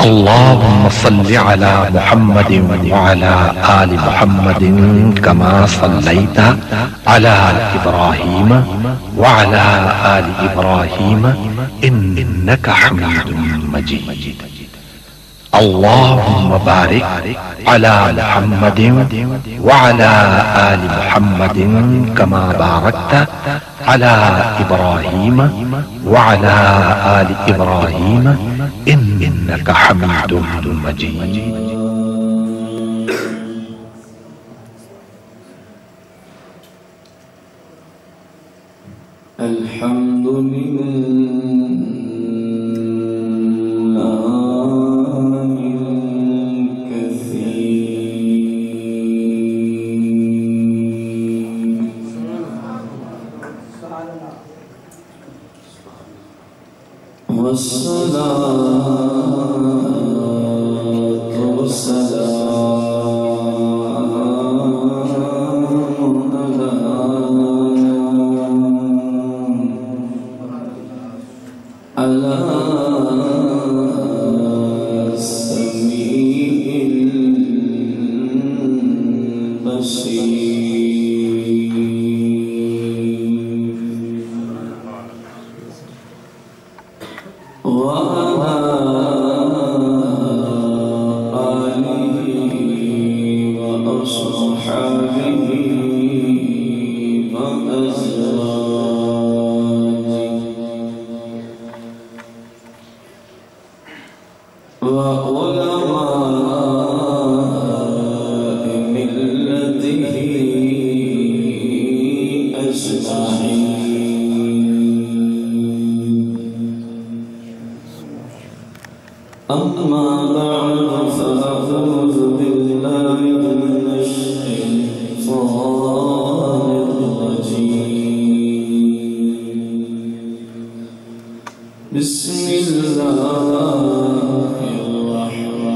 اللهم صل على محمد وعلى آل محمد كما صليت على إبراهيم وعلى آل إبراهيم إنك حميد مجيد. اللهم بارك على محمد وعلى آل محمد كما باركت على إبراهيم وعلى آل إبراهيم إنك حميد مجيد. الحمد لله والصلاة والسلام على السميع البصير وعلى آله وأصحابه وأزواجه وعلماء ملته أجمعين. أما بعد فأعوذ بالله من الشيطان الرجيم. بسم الله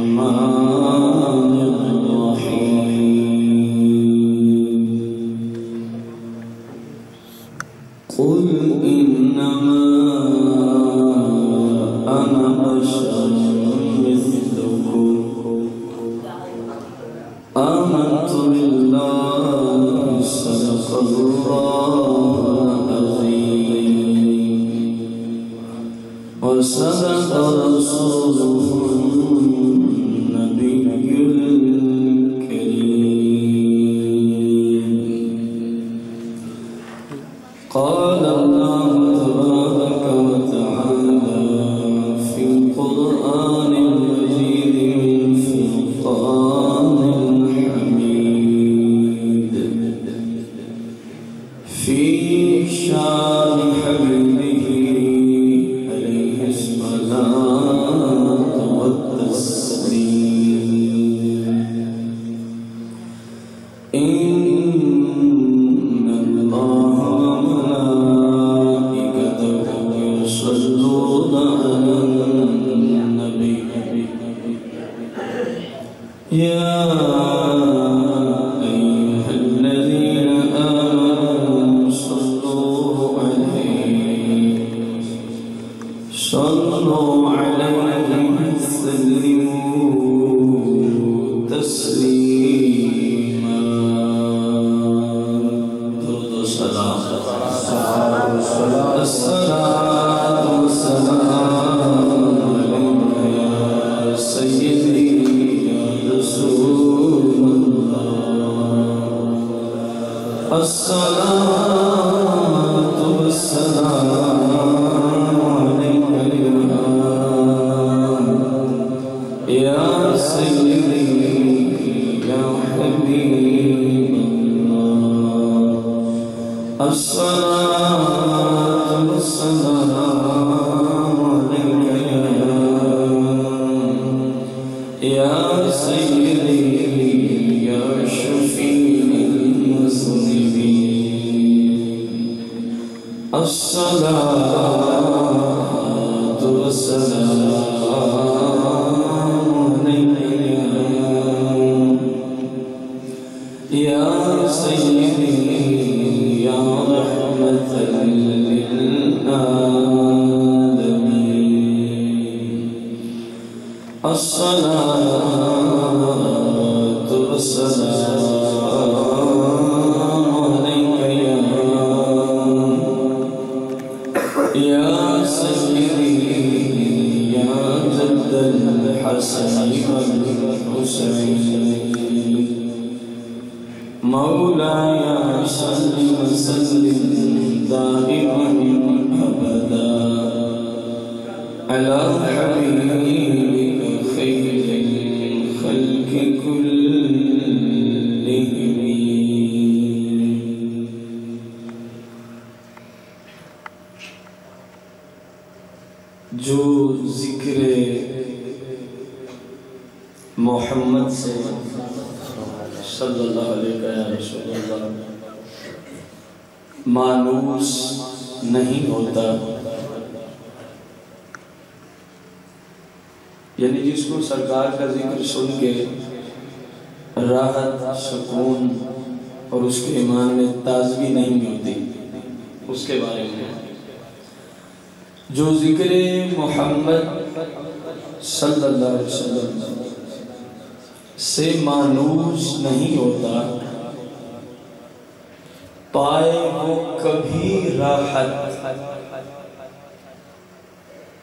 الرحمن الرحيم. قل إنما أنا بشر مثلكم آمنت بالله صدق الله العظيم وصدق رسوله النبي الكريم. قال الله تبارك وتعالى في القرآن المجيد الفرقان الحميد في شان حبيبه عليه الصلاة والتسليم. إن الله وملائكته يصلون على النبي يا أيها الذين آمنوا صلوا عليه وسلموا تسليما. الصلاة والسلام عليك يا سيدي يا رسول الله. الصلاة والسلام عليك يا سيدي يا حبيب الله. الصلاة والسلام عليك يا سيدي يا شفيع المذنبين. الصلاة والسلام عليك يا سيدي يا رحمة للعالمين. الصلاة والسلام عليك يا سيدي يا جد الحسن والحسين مولاي صل وسلم دائما أبدا على حبيبك خير الخلق كلهم. جو ذکر محمد سے صلی اللہ علیہ وسلم مانوس نہیں ہوتا، یعنی جس کو سرکار کا ذکر سن کے راحت، سکون اور اس کے ایمان میں تازگی نہیں ملتی، اس کے بارے میں جو ذکر محمد صلی اللہ علیہ وسلم سے مانوس نہیں ہوتا، پائے وہ کبھی راحت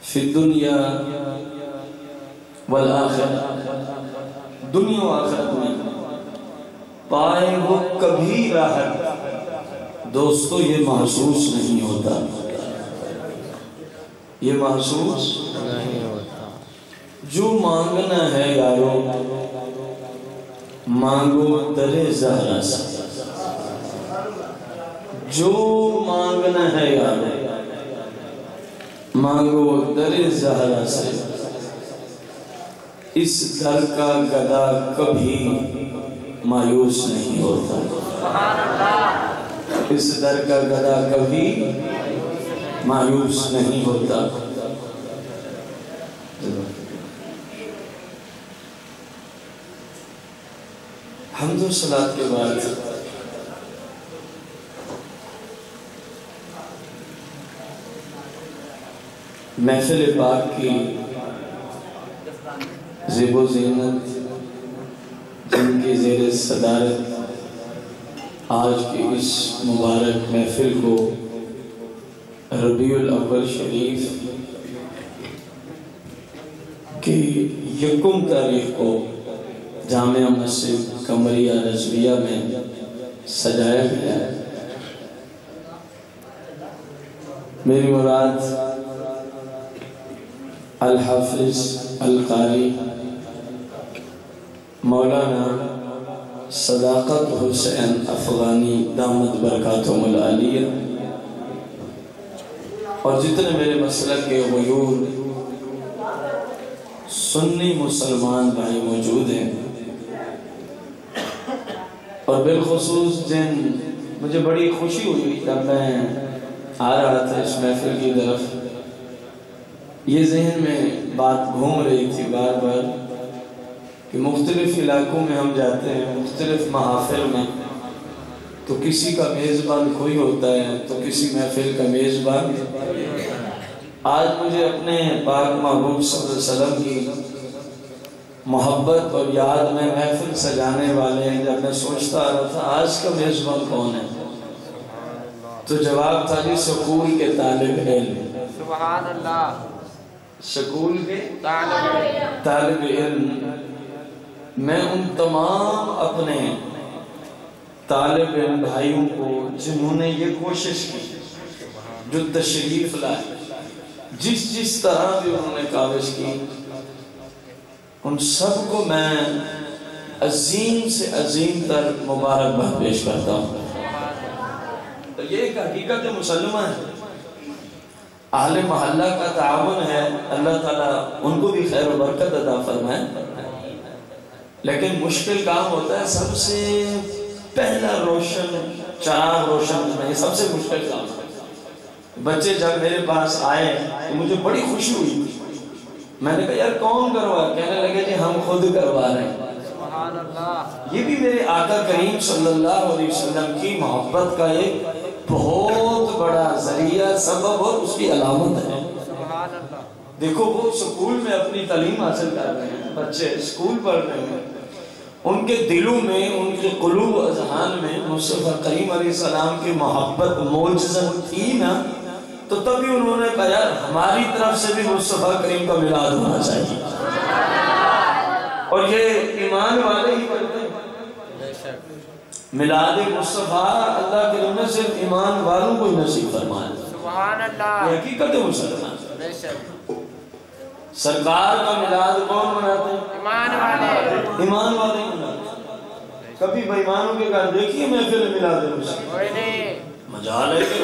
فی الدنیا والآخرہ، دنیا و آخرت میں پائے وہ کبھی راحت دوستو یہ محسوس نہیں ہوتا، یہ محسوس نہیں ہوتا۔ جو مانگنا ہے یارو مانگو در زہرا سے، جو مانگنا ہے یارو مانگو در زہرا سے، اس در کا گدا کبھی مایوس نہیں ہوتا، اس در کا گدا کبھی مایوس نہیں ہوتا۔ حمد و صلاۃ کے بعد محفل پاک کی زیب و زینت جن کی زیر صدارت آج کی اس مبارک محفل کو ربیع الاول شریف کی یکم تاریخ کو جامعہ مسجد قمریہ رضویہ میں سجایا گیا ہے۔ میری مراد الحافظ القاری مولانا صداقت حسین افغانی دامت برکاتہم العالیہ اور جتنے میرے مسلک کے غیور سنی مسلمان بھائی موجود ہیں، اور بالخصوص جن مجھے بڑی خوشی ہوئی جب میں آ رہا تھا اس محفل کی طرف، یہ ذہن میں بات گھوم رہی تھی بار بار کہ مختلف علاقوں میں ہم جاتے ہیں، مختلف محافل میں، تو کسی کا میزبان کوئی ہوتا ہے تو کسی محفل کا میزبان۔ آج مجھے اپنے پاک محبوب صلی اللہ علیہ وسلم کی محبت اور یاد میں محفل سجانے والے ہیں، جب میں سوچتا آ رہا تھا آج کا میزبان کون ہے، تو جواب تھا جی سکول کے طالب علم۔ سبحان اللہ، سکول کے طالب علم۔ میں ان تمام اپنے طالب علم بھائیوں کو جنہوں نے یہ کوشش کی، جو تشریف لائے، جس طرح بھی انہوں نے کاوش کی، ان سب کو میں عظیم سے عظیم تر مبارکباد پیش کرتا ہوں۔ تو یہ ایک حقیقت مسلمہ ہے، اہل محلہ کا تعاون ہے، اللہ تعالیٰ ان کو بھی خیر و برکت عطا فرمائے، لیکن مشکل کام ہوتا ہے سب سے پہلا روشن چراغ روشن کرنا، یہ سب سے مشکل کام ہے۔ بچے جب میرے پاس آئے تو مجھے بڑی خوشی ہوئی، میں نے کہا یار کون کروا؟ کہنے لگے جی ہم خود کروا رہے ہیں۔ یہ بھی میرے آقا کریم صلی اللہ علیہ وسلم کی محبت کا ایک بہت بڑا ذریعہ، سبب اور اس کی علامت ہے۔ دیکھو وہ سکول میں اپنی تعلیم حاصل کر رہے ہیں، بچے سکول پڑھ رہے ہیں، ان کے دلوں میں، ان کے قلوب و اذہان میں مصطفیٰ کریم علیہ السلام کی محبت معجزت تھی نا، تو تبھی انہوں نے کہا یار ہماری طرف سے بھی مصطفیٰ کریم کا میلاد ہونا چاہیے۔ اور یہ ایمان والے ہی پڑھتے ہیں۔ میلاد مصطفیٰ اللہ کے رحمت سے ایمان والوں کو ہی نصیب فرمائے۔ سبحان اللہ، یہ حقیقت ہے مسلمان۔ سرکار کا میلاد کون مناتے ہیں؟ ایمان والے، ایمان والے مناتے ہیں۔ کبھی بے ایمانوں کے گھر دیکھیے محفل میلاد مصطفیٰ؟ کوئی نہیں۔ مجال ہے کہ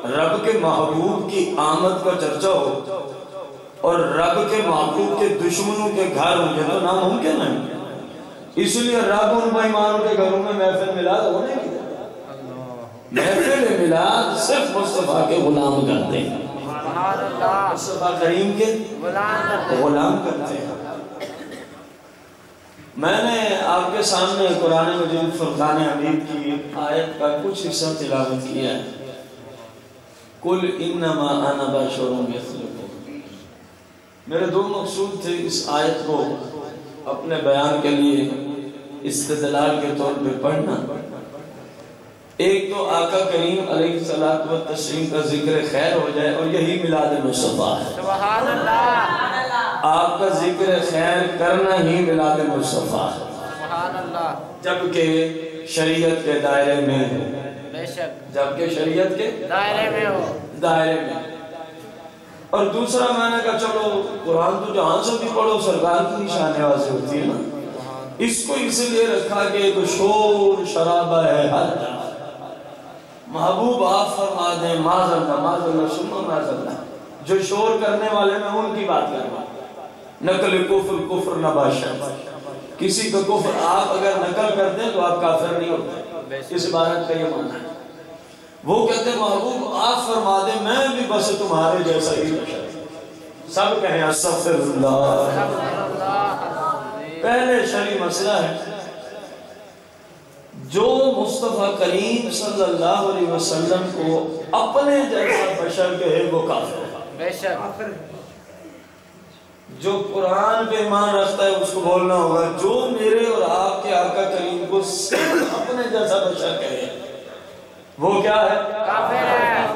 رب کے محبوب کی آمد کا چرچا ہو اور رب کے محبوب کے دشمنوں کے گھر ہوں گے تو ناممکن ہے۔ اس لیے رب ان بے ایمانوں کے گھروں میں محفل میلاد ہونے کی محفل میلاد صرف مصطفیٰ کے غلام کرتے ہیں، مصطفیٰ کریم کے غلام کرتے ہیں۔ میں نے آپ کے سامنے قرآن مجید فرقان حمید کی آیت کا کچھ حصہ تلاوت کیا ہے۔ قُلْ إِنَّمَا أَنَا بَشَرٌ مِثْلُكُمْ۔ میرے دو مقصود تھے اس آیت کو اپنے بیان کے لیے استدلال کے طور پہ پڑھنا۔ ایک تو آقا کریم علیہ الصلوۃ والتسلیم کا ذکر خیر ہو جائے اور یہی میلاد مصطفیٰ ہے۔ سبحان اللہ، آپ کا ذکر خیر کرنا ہی میلاد مصطفیٰ ہے، سبحان اللہ، جبکہ شریعت کے دائرے میں ہو، بے شک جبکہ شریعت کے دائرے میں ہو۔ دائرے میں۔ اور دوسرا میں نے کہا چلو قرآن تو جہاں سے بھی پڑھو سرکار کی نشان نوازی ہوتی ہے نا، اس کو اس لیے رکھا کہ ایک شور شرابہ ہے ہر طرف۔ محبوب آپ فرما دیں معاذ اللہ معاذ اللہ ثم معاذ اللہ، جو شور کرنے والے میں ان کی بات کرنا، نقل کفر کفر نباشت، کسی کا کفر آپ اگر نقل کر دیں تو آپ کافر نہیں ہوتے، اس عبارت کا یہ معنی ہے۔ وہ کہتے ہیں محبوب آپ فرما دیں میں بھی بس تمہارے جیسا ہی بشر، سب کہیں استغفر اللہ۔ پہلے شرعی مسئلہ ہے جو مصطفیٰ کریم صلی اللہ علیہ وسلم کو اپنے جیسا بشر کہے وہ کافر ہے، بے شک۔ جو قرآن پہ ایمان رکھتا ہے اس کو بولنا ہوگا جو میرے اور آپ کے آقا کریم کو صرف اپنے جیسا بشر کہے وہ کیا ہے؟ کافر ہے۔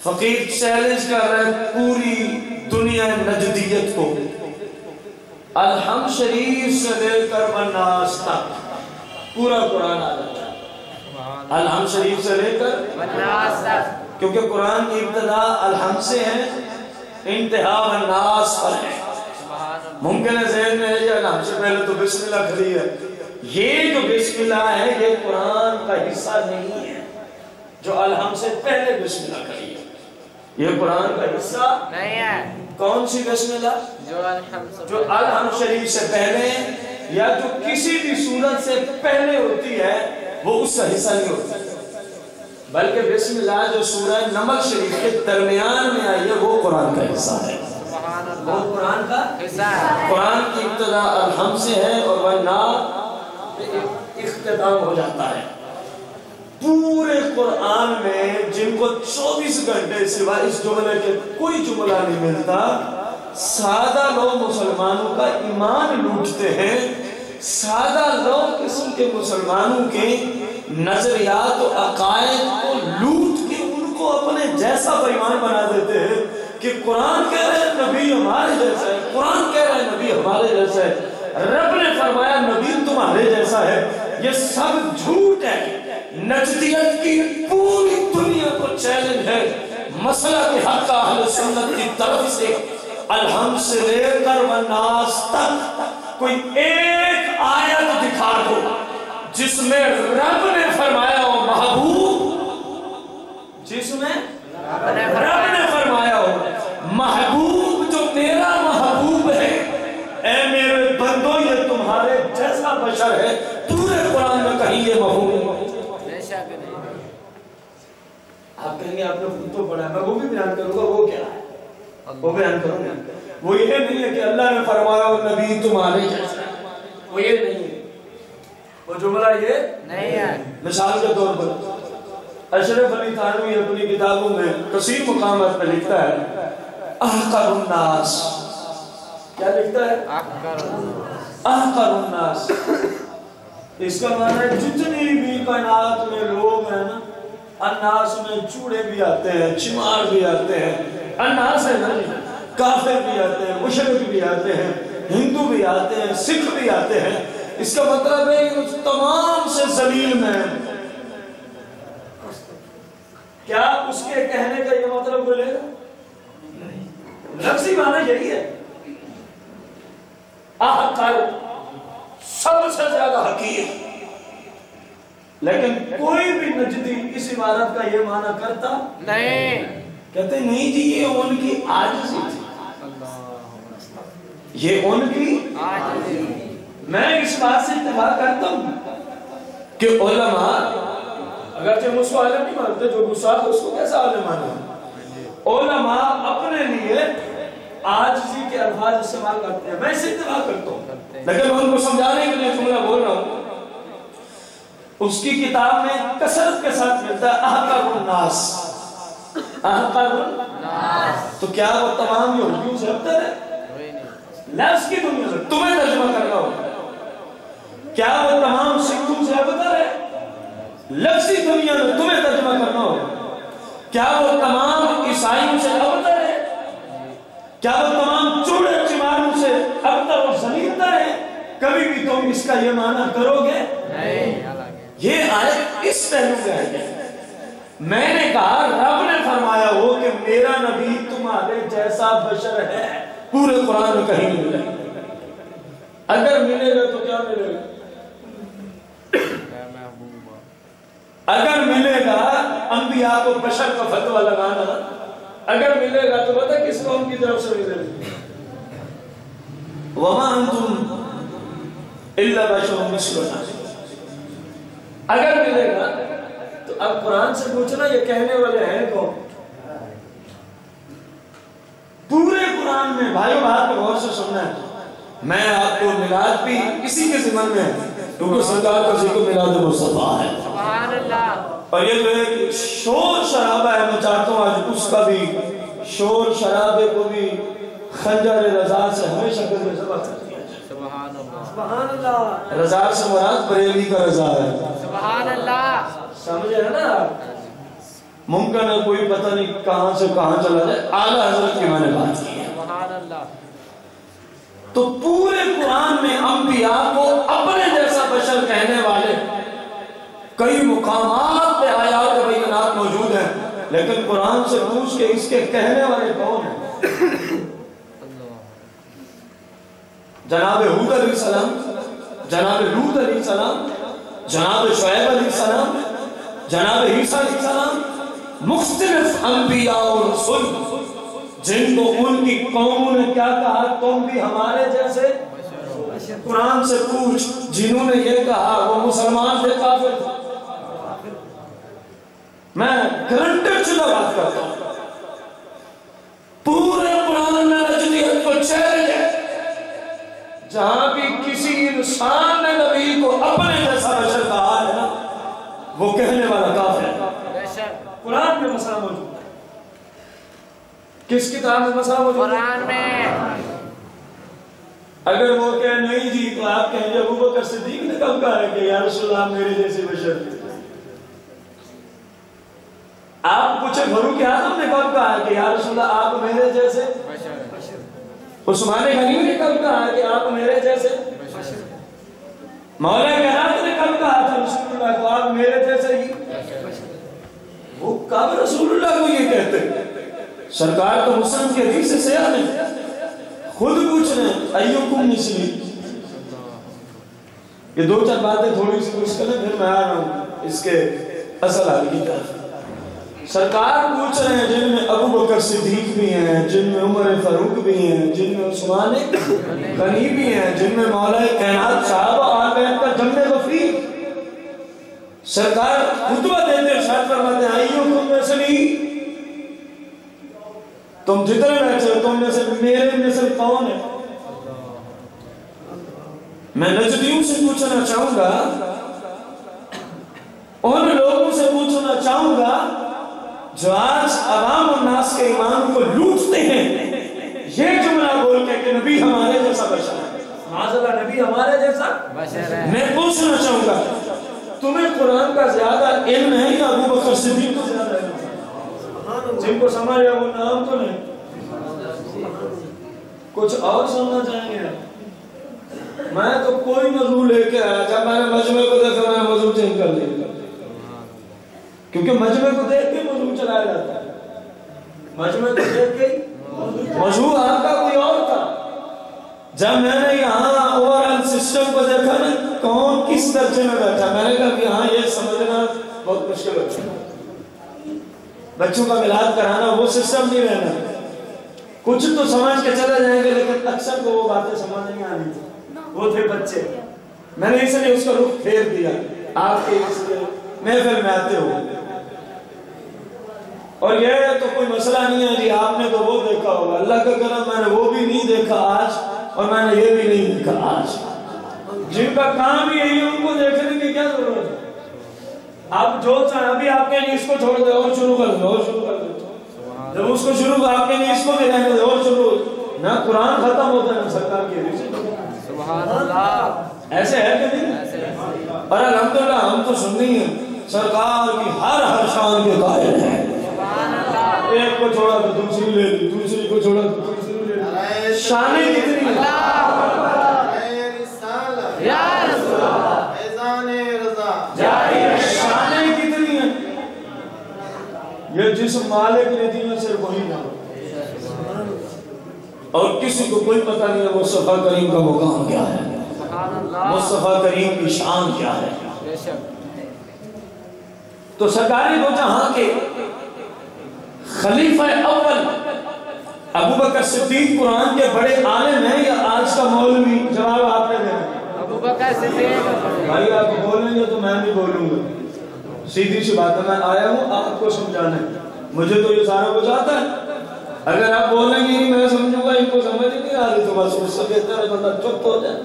فقیر چیلنج کر رہا ہے پوری دنیا نجدیت کو، الحمد شریف سے لے کر والناس تک پورا قرآن آ جاتا ہے، الحمد شریف سے لے کر والناس تک، کیونکہ قرآن کی ابتدا الحمد سے ہے، انتہا والناس پر ہے۔ ممکن ہے ذہن میں ہے یہ الحمد سے پہلے تو بسم اللہ کھڑی ہے، یہ جو بسم اللہ ہے یہ قرآن کا حصہ نہیں ہے، جو الحمد سے پہلے بسم اللہ کھڑی ہے یہ قرآن کا حصہ نہیں ہے۔ کون سی بسم اللہ؟ جو الحمد شریف سے پہلے یا جو کسی بھی صورت سے پہلے ہوتی ہے وہ اس کا حصہ نہیں ہوتا، بلکہ بسم اللہ جو سورہ نمل شریف کے درمیان میں آئی ہے وہ قرآن کا حصہ ہے، وہ قرآن کا حصہ ہے۔ قرآن کی ابتدا الحمد سے ہے اور والناس اختتام ہو جاتا ہے۔ پورے قرآن میں جن کو 24 گھنٹے سوائے اس جملے کے کوئی جملہ نہیں ملتا، سادہ لوگ مسلمانوں کا ایمان لوٹتے ہیں، سادہ لوگ قسم کے مسلمانوں کے نظریات و عقائد کو لوٹ کے ان کو اپنے جیسا بے ایمان بنا دیتے ہیں کہ قرآن کہہ رہے ہیں نبی ہمارے جیسا ہے، قرآن کہہ رہے ہیں نبی ہمارے جیسا ہے، رب نے فرمایا نبی تمہارے جیسا ہے، یہ سب جھوٹ ہے۔ نجدیت کی پوری دنیا کو چیلنج ہے، مسئلہ کے حق اہل سنت کی طرف سے الحمد سے لے کر والناس تک کوئی ایک آیت دکھا دو جس میں رب نے فرمایا ہو محبوب، جس میں رب نے فرمایا ہو محبوب جو میرا محبوب ہے، اے میرے بندو یہ تمہارے جیسا بشر ہے، پورے قرآن میں کہیں یہ محبوب ہے۔ آپ کہیں گے آپ نے خود تو پڑھا ہے، میں وہ بھی بیان کروں گا، وہ کیا ہے وہ بیان کروں گا۔ وہ یہ نہیں ہے کہ اللہ نے فرمایا اور نبی تمہارے جیسا ہے، وہ یہ نہیں ہے، وہ جملہ یہ نہیں ہے۔ مثال کے طور پر اشرف علی تھانوی اپنی کتابوں میں کثیر مقامات میں لکھتا ہے احقر الناس، کیا لکھتا ہے؟ احقر الناس، اس کا معنی ہے جتنی بھی کائنات میں لوگ ہیں نا، الناس میں چوڑے بھی آتے ہیں، چمار بھی آتے ہیں، الناس ہے نا، کافر بھی آتے ہیں، مشرک بھی آتے ہیں، ہندو بھی آتے ہیں، سکھ بھی آتے ہیں، اس کا مطلب ہے کہ تمام سے ذلیل میں، کیا اس کے کہنے کا یہ مطلب بولے گا؟ لفظی معنی یہی ہے، احقر، سب سے زیادہ حقیر، لیکن کوئی بھی نجدی اس عبارت کا یہ معنی کرتا نہیں، کہتے نہیں جی یہ ان کی عاجزی تھی، یہ ان کی عاجزی۔ میں اس بات سے اتفاق کرتا ہوں کہ علماء، اگرچہ مجھ کو عالم نہیں مانتے، جو گساخ اس کو کیسا عالم مانا، علماء اپنے لیے عاجزی کے الفاظ استعمال کرتے ہیں، میں اسے اتفاق کرتا ہوں، لیکن میں ان کو سمجھانے کے لیے جملہ بول رہا ہوں، اس کی کتاب میں کثرت کے ساتھ ملتا ہے احقر الناس، احقر الناس، تو کیا وہ تمام یہودیوں سے ابتر ہے؟ لفظ کی دنیا سے تمہیں ترجمہ کرنا ہوگا، کیا وہ تمام سکھوں سے ابتر ہے؟ لفظی دنیا میں تمہیں ترجمہ کرنا ہوگا، کیا وہ تمام عیسائیوں سے ابتر ہے؟ کیا وہ تمام چوڑے چماروں سے ابتر اور ذلیلتر ہے؟ کبھی بھی تم اس کا یہ معنی کرو گے؟ یہ آیت اس پہلو میں ہے، میں نے کہا رب نے فرمایا ہو کہ میرا نبی تمہارے جیسا بشر ہے، پورے قرآن میں کہیں نہیں ملے، اگر ملے گا تو کیا ملے گا؟ اگر ملے گا انبیاء کو بشر کا فتوہ لگانا، اگر ملے گا تو پتہ کس قوم کی طرف سے ملے گا؟ وَمَا أَنْتُمْ إِلَّا بَشَرٌ مِثْلُنَا، اگر ملے گا تو اب قرآن سے پوچھنا یہ کہنے والے ہیں کون؟ پورے قرآن میں بھائیو بات کو غور سے سننا ہے، میں آپ کو میلاد بھی اسی کے ضمن میں کیونکہ سرکار کا ذکر میلاد مصطفیٰ ہے، سبحان اللہ، اور یہ جو ہے کہ شور شرابہ ہے، میں چاہتا ہوں آج اس کا بھی شور شرابے کو بھی خنجر رضا سے ہمیشہ کے ذبح کر دیا جائے، سبحان اللہ، رضا سے مراد بریلی کا رضا ہے، سبحان اللہ، سمجھے ہے نا؟ ممکن ہے کوئی پتہ نہیں کہاں سے کہاں چلا جائے، اعلیٰ حضرت کی میں نے بات کی ہے، سبحان اللہ۔ تو پورے قرآن میں انبیاء کو اپنے جیسا بشر کہنے والے کئی مقامات پہ آیات و بینات موجود ہیں، لیکن قرآن سے پوچھ کے اس کے کہنے والے کون ہیں؟ جناب ہود علیہ السلام، جناب لوط علیہ السلام، جناب شعیب علیہ السلام، جناب عیسیٰ علیہ السلام، مختلف انبیاء و رسول جن کو ان کی قوموں نے کیا کہا تم بھی ہمارے جیسے، قرآن سے پوچھ جنہوں نے یہ کہا وہ مسلمان تھے کافر تھے، میں گرنٹڈ شدہ بات کرتا ہوں، پورے قرآن میں نجدیت کو چیلنج ہے، جہاں بھی کسی انسان نے نبی کو اپنے جیسا بشر کہا ہے نا وہ کہنے والا کافر ہے، قرآن میں مسئلہ موجود ہے، کس کتاب میں مسئلہ موجود ہے؟ قرآن میں، اگر وہ کہے نہیں جی تو آپ کہیں گے ابو بکر صدیق نے کب کہا ہے کہ یا رسول اللہ میرے جیسے بشر تھے، آپ پوچھے فاروق اعظم نے کب کہا ہے کہ یا رسول اللہ آپ میرے جیسے بشر، عثمان غنی نے کب کہا ہے کہ آپ میرے جیسے بشر، مولا کائنات نے کب کہا تھا رسول اللہ کو آپ میرے جیسے ہی بشر، وہ کب رسول اللہ کو یہ کہتے ہیں؟ سرکار تو مسلم کے حدیث سے سیاح میں خود پوچھ رہے ہیں ایوکم مثلی، یہ دو چار باتیں تھوڑی سی پوچھ کریں پھر میں آ رہا ہوں اس کے اصل حال کی طرف۔ سرکار پوچھ رہے ہیں جن میں ابو بکر صدیق بھی ہیں، جن میں عمر فاروق بھی ہیں، جن میں عثمان غنی بھی ہیں، جن میں مولا کائنات صحابہ آل بیت کا جمع غفیر، سرکار خطبہ دیتے ارشاد فرماتے ہیں ایوکم مثلی، تم جتنے بیٹھے ہو تم میں سے میرے نسل کون ہے؟ میں نجدیوں سے پوچھنا چاہوں گا، ان لوگوں سے پوچھنا چاہوں گا جو آج عوام الناس کے ایمان کو لوٹتے ہیں، یہ جملہ بول کے کہ نبی ہمارے جیسا بشر ہے، معاذاللہ نبی ہمارے جیسا بشر ہے، میں پوچھنا چاہوں گا تمہیں قرآن کا زیادہ علم ہے یا ابو بکر صدیق کو زیادہ علم ہے؟ جن کو سمجھ ہے وہ نام تو نہیں، کچھ اور سننا چاہیں گے؟ میں تو کوئی موضوع لے کے آیا، جب میں نے مجمع کو دیکھا میں نے موضوع چینج کر دیا، کیونکہ مجمع کو دیکھ کے موضوع چلایا جاتا ہے، مجمع کو دیکھ کے موضوع آپ کا کوئی اور تھا۔ جب میں نے یہاں اوورآل سسٹم کو دیکھا نا کون کس درجے میں بیٹھا، میں نے کہا کہ یہاں یہ سمجھنا بہت مشکل ہوتا ہے، بچوں کا میلاد کرانا وہ سسٹم نہیں رہنا، کچھ تو سمجھ کے چلے جائیں گے لیکن اکثر کو وہ باتیں سمجھ نہیں آنی تھی، وہ تھے بچے۔ میں نے اس لیے اس کا رخ پھیر دیا، آپ کے اس محفل میں آتے ہو، اور یہ تو کوئی مسئلہ نہیں ہے جی آپ نے تو وہ دیکھا ہوگا، اللہ کا کرم میں نے وہ بھی نہیں دیکھا آج، اور میں نے یہ بھی نہیں دیکھا آج۔ جن کا کام ہی یہی ہے ان کو دیکھنے کی کیا ضرورت ہے؟ آپ جو چاہیں ابھی آپ کے لیے اس کو چھوڑ دیں اور شروع کر دیں اور شروع کر دیں، جب اس کو شروع آپ کے لیے اس کو بھی رہنے دیں اور شروع، نہ قرآن ختم ہوتا ہے نہ سرکار کی حدیث۔ سبحان اللہ، ایسے ہے کہ نہیں؟ اور الحمدللہ ہم تو سننی ہیں، سرکار کی ہر شان کے قائل ہیں، ایک کو چھوڑا تو دوسری لے لی، دوسری کو چھوڑا تو دوسری لے لی، شانیں کتنی ہیں؟ شانیں کتنی ہیں؟ یہ جس مالک نے دی ہے صرف وہی نہ، اور کسی کو کوئی پتہ نہیں ہے مصطفیٰ کریم کا مقام کیا ہے، مصطفیٰ کریم کی شان کیا ہے۔ تو سرکاری دو جہاں کے خلیفہ اول ابو بکر صدیق قرآن کے بڑے عالم ہیں یا آج کا مولوی؟ جواب آپ نے دینا۔ ابو بکر صدیق۔ بھائی آپ بولیں گے تو میں بھی بولوں گا، سیدھی سی بات ہے، میں آیا ہوں آپ کو سمجھانے، مجھے تو یہ سارا کچھ آتا ہے، اگر آپ بولیں گے نہیں میں سمجھوں گا ان کو سمجھ نہیں آ رہی تو بس اس سے بہتر ہے بندہ چپ ہو جائے۔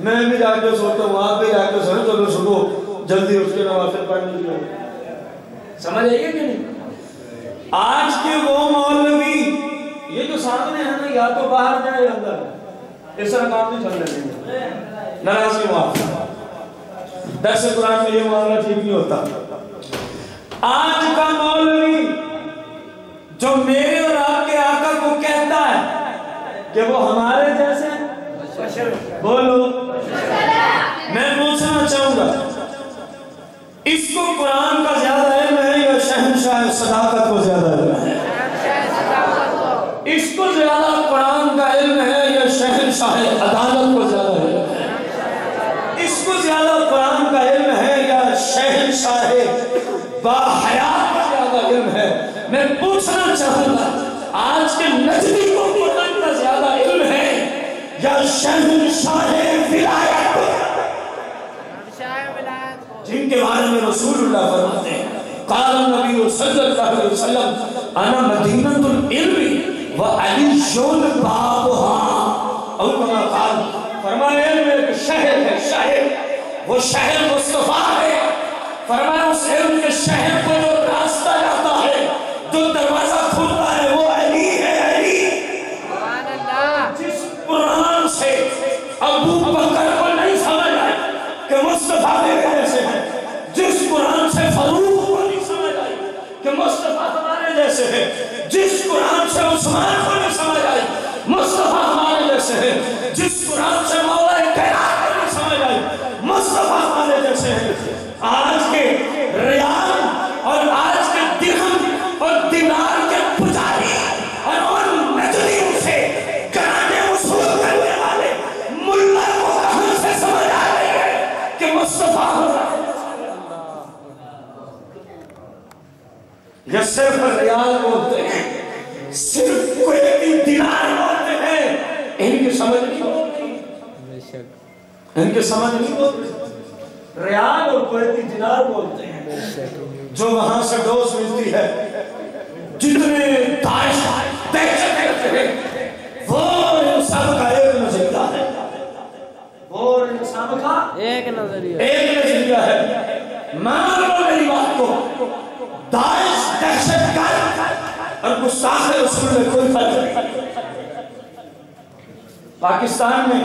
میں بھی جا کے سوتا ہوں، آپ بھی جا کے سوئیں، چلو صبح جلدی اٹھ کے نوافل پڑھ لیجیے، سمجھ آئیے کہ نہیں؟ آج کے وہ مولوی یہ جو سامنے ہے نا، یا تو باہر جائے یا اندر، اس طرح کام نہیں چلنے دیں، ناراضگی معاف، درس قرآن میں یہ معاملہ ٹھیک نہیں ہوتا۔ آج کا مولوی جو میرے اور آپ کے آقا کو کہتا ہے کہ وہ ہمارے جیسے بولو، میں پوچھنا چاہوں گا اس کو قرآن کا زیادہ علم ہے یا شہنشاہ صداقت کو زیادہ علم ہے؟ اس کو زیادہ قرآن کا علم ہے یا شہنشاہ عدالت کو زیادہ علم ہے؟ اس کو زیادہ قرآن کا علم ہے یا شہنشاہ باحیات کو زیادہ علم ہے؟ میں پوچھنا چاہوں گا آج کے نجدی کو قرآن کا زیادہ علم ہے یا شہنشاہ ولایت کو؟ جن کے بارے میں رسول اللہ فرماتے ہیں قال النبی صلی اللہ علیہ وسلم انا مدینۃ العلم وعلی بابها، اور کما قال فرمایا علم ایک شہر ہے، شہر وہ شہر مصطفیٰ ہے، فرمایا اس علم کے شہر کو جو راستہ جاتا ہے جو دروازہ کھلتا ہے وہ علی ہے، علی۔ جس قرآن سے ابو بکر کو نہیں سمجھ آئے کہ مصطفیٰ میرے جیسے ہیں، جس قرآن سے فاروق کو نہیں سمجھ آئی کہ مصطفیٰ ہمارے جیسے ہیں، جس قرآن سے عثمان کو نہیں سمجھ آئی مصطفیٰ ہمارے جیسے ہیں، جس قرآن سے مولا کائنات کو نہیں سمجھ آئی مصطفیٰ ہمارے جیسے ہیں، آج کے ریال اور آج کے درہم اور دینار کے پجاری اور ان نجدیوں سے کرانے وصول کرنے والے ملا کو کہاں سے سمجھ آ رہی ہے کہ مصطفیٰ یا صرف ریال بولتے ہیں، صرف کوئی دینار بولتے ہیں، ان کی سمجھ نہیں ہوتی، ان کی سمجھ نہیں ہوتی، ریال اور کوئی دینار بولتے ہیں، جو وہاں سے ڈوز ملتی ہے، جتنے دہشت کرتے ہیں، وہ انسان کا ایک نظریہ ہے، وہ انسان کا ایک نظریہ ہے۔ مان لو میری بات کو، داعش دہشت گرد اور گستاخ رسول میں کوئی فرق نہیں، پاکستان میں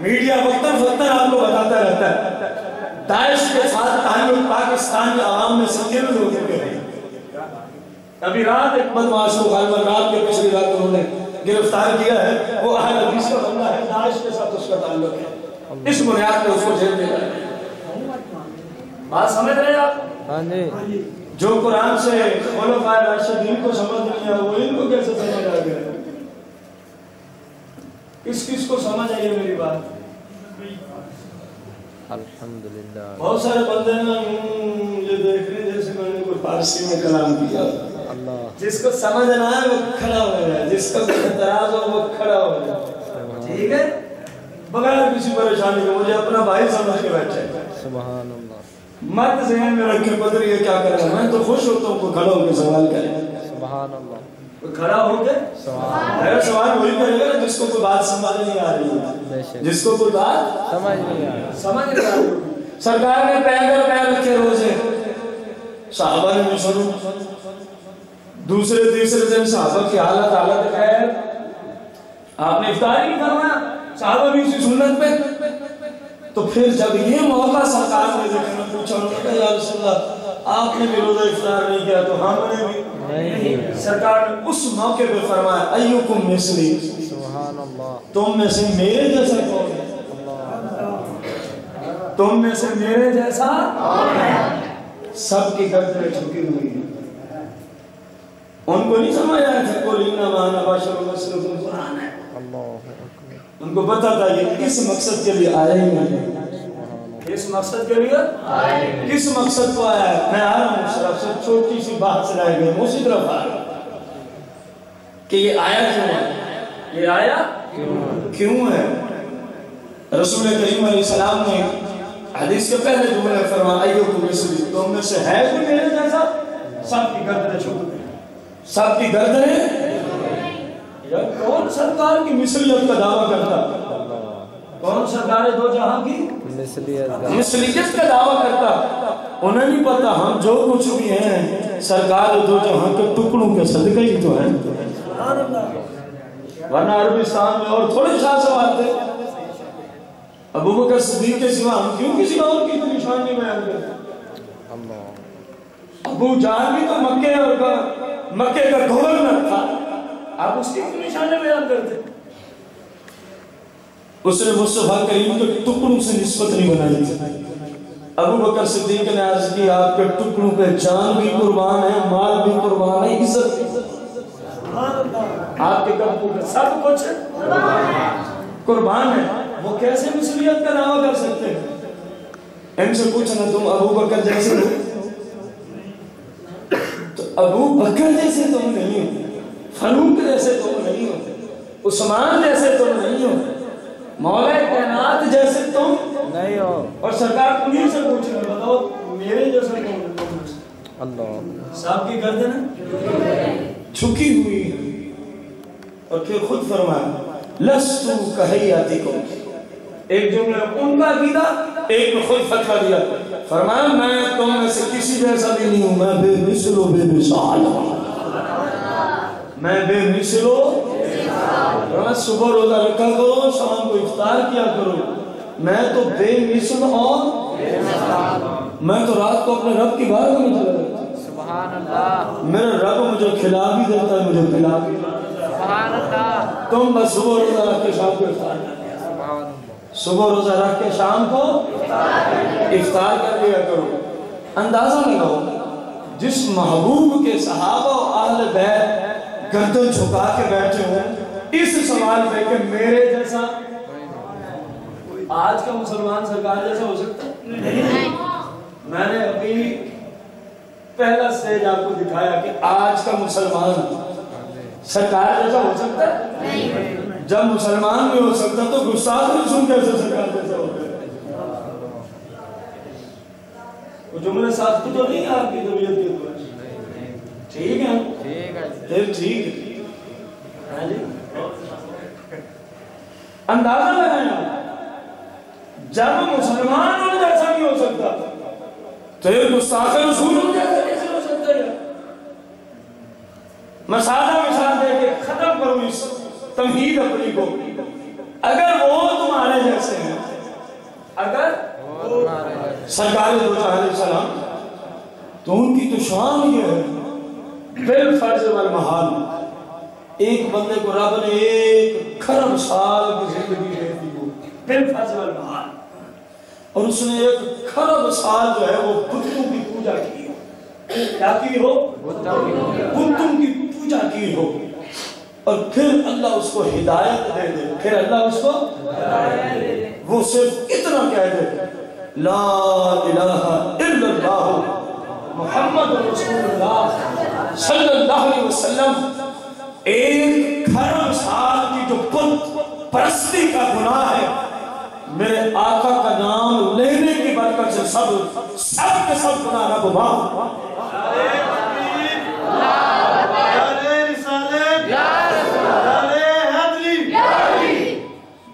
میڈیا وقتاً فوقتاً آپ کو بتاتا رہتا ہے داعش کے ساتھ تعلق پاکستان میں عوام میں سے کن لوگوں کے ہیں. ابھی رات ایک بدمعاش کو غالباً رات کے پچھلی رات انہوں نے گرفتار کیا ہے، وہ اہل حدیث کا بندہ ہے، داعش کے ساتھ اس کا تعلق ہے، اس بنیاد پہ اس کو جیل میں ڈالا ہے. بات سمجھ رہے ہیں آپ؟ ہاں جی. جو قرآن سے خلفائے راشدین کو سمجھ نہیں ہے وہ ان کو کیسے سمجھ آ گیا؟ کس کو سمجھ آئی ہے میری بات؟ الحمدللہ. بہت سارے بندے نا یہ دیکھ رہے جیسے میں نے کوئی فارسی میں کلام کیا. اللہ. جس کو سمجھ نہ آئے وہ کھڑا ہو جائے، جس کا کوئی اعتراض ہو وہ کھڑا ہو جائے، ٹھیک ہے؟ بغیر کسی پریشانی کے مجھے اپنا بھائی سمجھ کے بیٹھے. سبحان اللہ. مت ذہن میں رکھ کے پتہ یہ کیا کر رہا ہے. میں تو خوش ہوتا ہوں کوئی کھڑا ہو کے سوال کرے. سبحان اللہ. کھڑا ہو کے میرا سوال وہی کرے گا جس کو کوئی بات سمجھ نہیں آ رہی ہے، جس کو کوئی بات سمجھ نہیں آ رہی. سرکار نے پیر رکھے روزے، صحابہ نے بھی سنو. دوسرے تیسرے دن صحابہ کی حالت خیر، آپ نے افطار نہیں کروایا، صحابہ بھی اسی سنت پہ. تو پھر جب یہ موقع سرکار نے دیکھا میں پوچھا انہوں نے کہا یا رسول اللہ آپ نے بھی روزہ افطار نہیں کیا تو ہم نے بھی. سرکار نے اس موقع پہ فرمایا ایوکم مثلی، سبحان اللہ. تم میں سے میرے جیسا کون ہے؟ تم میں سے میرے جیسا سب کی گردنیں جھکی ہوئی ہیں. ان کو نہیں سمجھ آیا تھا قل انما انا بشر مثلکم قرآن ہے. ان کو پتا تھا یہ کس مقصد کے لیے آیا ہی نہیں. کس مقصد کے لیے؟ کس مقصد کو آیا ہے؟ میں آ رہا ہوں صرف سے چھوٹی سی بات سے رہ گئی ہوں، اسی طرف آ رہا ہوں کہ یہ آیا کیوں ہے؟ یہ آیا کیوں ہے؟ رسول کریم علیہ السلام نے حدیث کے پہلے جملے فرمایا ایوکم مثلی، تم میں سے ہے کوئی میرے جیسا؟ سب کی گردنیں جھک گئی. سب کی گردنیں. یا کون سرکار کی مثلیت کا دعویٰ کرتا؟ کون سرکار دو جہاں کی مثلیت کا دعویٰ کرتا؟ انہیں نہیں پتا ہم جو کچھ بھی ہیں سرکار دو جہاں کے ٹکڑوں کے صدقے ہی تو ہیں. ورنہ عربستان میں اور تھوڑے شاہ سوال تھے. ابو بکر صدیق کے سوا ہم کیوں کسی اور کی نشانی بیان کرتے؟ ابو جہل بھی تو مکے کا گورنر تھا، آپ اس کی نشانے بیان کرتے؟ اس نے مصطفیٰ کریم کے ٹکڑوں سے نسبت نہیں بنائی تھی. ابو بکر صدیق نے عرض کی آپ کے ٹکڑوں پہ جان بھی قربان ہے، مال بھی قربان ہے، عزت بھی آپ کے قدموں پہ سب کچھ قربان ہے. وہ کیسے مثلیت کا دعویٰ کر سکتے ہیں؟ ان سے پوچھنا تم ابو بکر جیسے ہو؟ تو ابو بکر جیسے تم نہیں ہو، فاروق جیسے تم نہیں ہو، عثمان جیسے تم نہیں ہو، مولا کائنات جیسے تم نہیں ہو. اور سرکار انہیں سے پوچھ رہے بتاؤ میرے جیسا کون ہے؟ اللہ. صاحب کی گردن جھکی ہوئی ہے. اور پھر خود فرمایا لستو کہیاتکم. ایک جملہ ان کا عقیدہ، ایک میں خود فتویٰ دیا. فرمایا میں تم میں سے کسی جیسا بھی نہیں ہوں، میں بے مثل و بے مثال ہوں. میں بے مثل و صبح روزہ رکھا کرو، شام کو افطار کیا کرو. میں تو بے مثل اور میں تو رات کو اپنے رب کی بارگاہ میں چلا جاتا ہوں. سبحان اللہ. میرا رب مجھے کھلا بھی دیتا ہے، مجھے پلا بھی دیتا ہے. سبحان اللہ. تم بس صبح روزہ رکھ کے شام کو افطار کر لیا، صبح روزہ رکھ کے شام کو افطار کر لیا کرو. اندازہ لگاؤ جس محبوب کے صحابہ و اہل بیت گردن جھکا کے بیٹھے ہوں اس سوال پہ کہ میرے جیسا آج کا مسلمان سرکار جیسا ہو سکتا ہے؟ نہیں. میں نے ابھی پہلا سٹیج آپ کو دکھایا کہ آج کا مسلمان سرکار جیسا ہو سکتا ہے؟ نہیں. جب مسلمان بھی ہو سکتا تو گستاخ رسول کیسے سرکار جیسا ہو گیا؟ وہ جملے ساتھ تو نہیں آپ کی طبیعت کے اوپر ٹھیک ہے؟ پھر ٹھیک ہے جی. اندازہ لگایا جب مسلمان ان جیسا نہیں ہو سکتا تو یہ گستاخ رسول ان جیسا کیسے ہو سکتا ہے؟ میں سادہ مثال دے کے ختم کروں اس تمہید اپنی کو. اگر وہ تمہارے جیسے ہیں، اگر سرکار دو علیہ السلام، تو ان کی تو شان یہ ہے بالفرض والمحال، ایک بندے کو رب نے 1 کھرب سال کی زندگی دے دی ہو بالفرض والمحال، اور اس نے 1 کھرب سال جو ہے وہ بتوں کی پوجا کی ہو، کیا کی ہو؟ بتوں کی پوجا کی ہو، اور پھر اللہ اس کو ہدایت دے دے، پھر اللہ اس کو وہ صرف اتنا کہہ دے لا الہ الا اللہ محمد رسول اللہ صلی اللہ علیہ وسلم، 1 کھرب سال کی جو بت پرستی کا گناہ ہے، میرے آقا کا نام لینے کی برکت سے سب کے سب گناہ رب معاف۔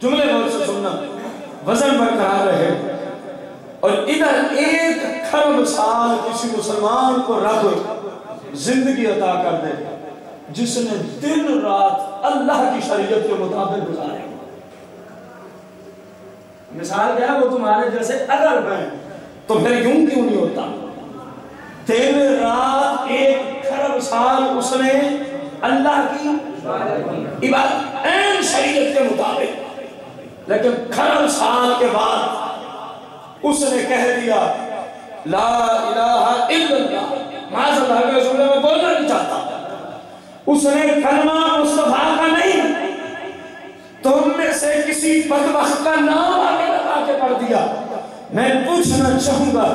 جملے بہت سے سننا، وزن برقرار رہے، اور ادھر 1 کھرب سال کسی مسلمان کو رب زندگی عطا کر دے جس نے دن رات اللہ کی شریعت کے مطابق گزارے۔ مثال کیا ہے؟ وہ تمہارے جیسے اگر ہیں تو پھر یوں کیوں نہیں ہوتا؟ دن رات 1 کھرب سال اس نے اللہ کی عبادت این شریعت کے مطابق، لیکن کھرب سال کے بعد اس نے کہہ دیا لا الہ الا اللہ، معاذ اللہ کے رسول میں بولنا نہیں چاہتا، اس نے کلمہ مصطفیٰ کا نہیں، تم میں سے کسی بدبخت کا نام آگے لگا کے پڑھ دیا۔ میں پوچھنا چاہوں گا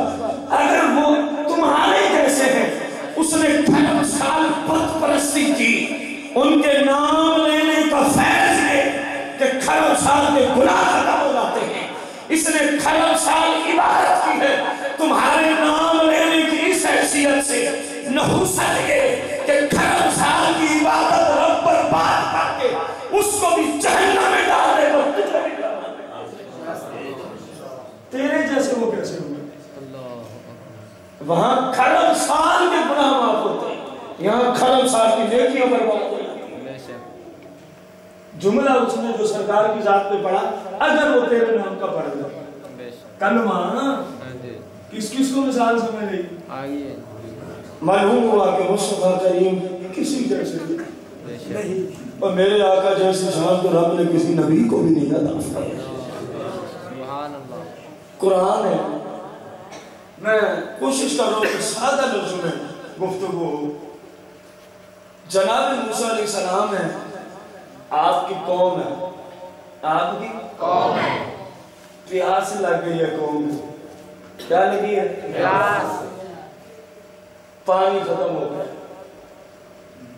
اگر وہ تمہارے جیسے ہیں، اس نے 18 سال بت پرستی کی، ان کے نام لینے کا فیض ہے کہ 18 سال کے گناہ ختم ہو جاتے ہیں، اس نے 18 سال عبادت کی ہے، تمہارے نام لینے کی اس حیثیت سے نحوست یہ کہ 18 سال کی عبادت رب پر بات کر کے اس کو بھی جہنم میں ڈال دے، تیرے جیسے وہ کیسے ہوئے؟ وہاں 18 سال کے گناہ معاف ہوتے ہیں، یہاں 18 سال کی نیکیاں برباد ہوئی۔ جملہ اس نے جو سرکار کی ذات پہ پڑھا، اگر وہ تیرے نام کا پڑھ گیا کلمہ، کس کس کو مثال سمجھ گئی؟ معلوم ہوا کہ مصطفیٰ کریم کسی جیسے نہیں، اور میرے آقا جیسی شان تو رب نے کسی نبی کو بھی نہیں عطا فرمائی۔ قرآن ہے، میں کوشش کر رہا ہوں کہ سادہ لفظوں میں گفتگو ہو۔ جناب موسیٰ علیہ السلام ہے، آپ کی قوم ہے، آپ کی قوم ہے، پیاس لگ گئی ہے قوم کو، کیا لگی ہے؟ پیاس، پانی ختم ہو گیا،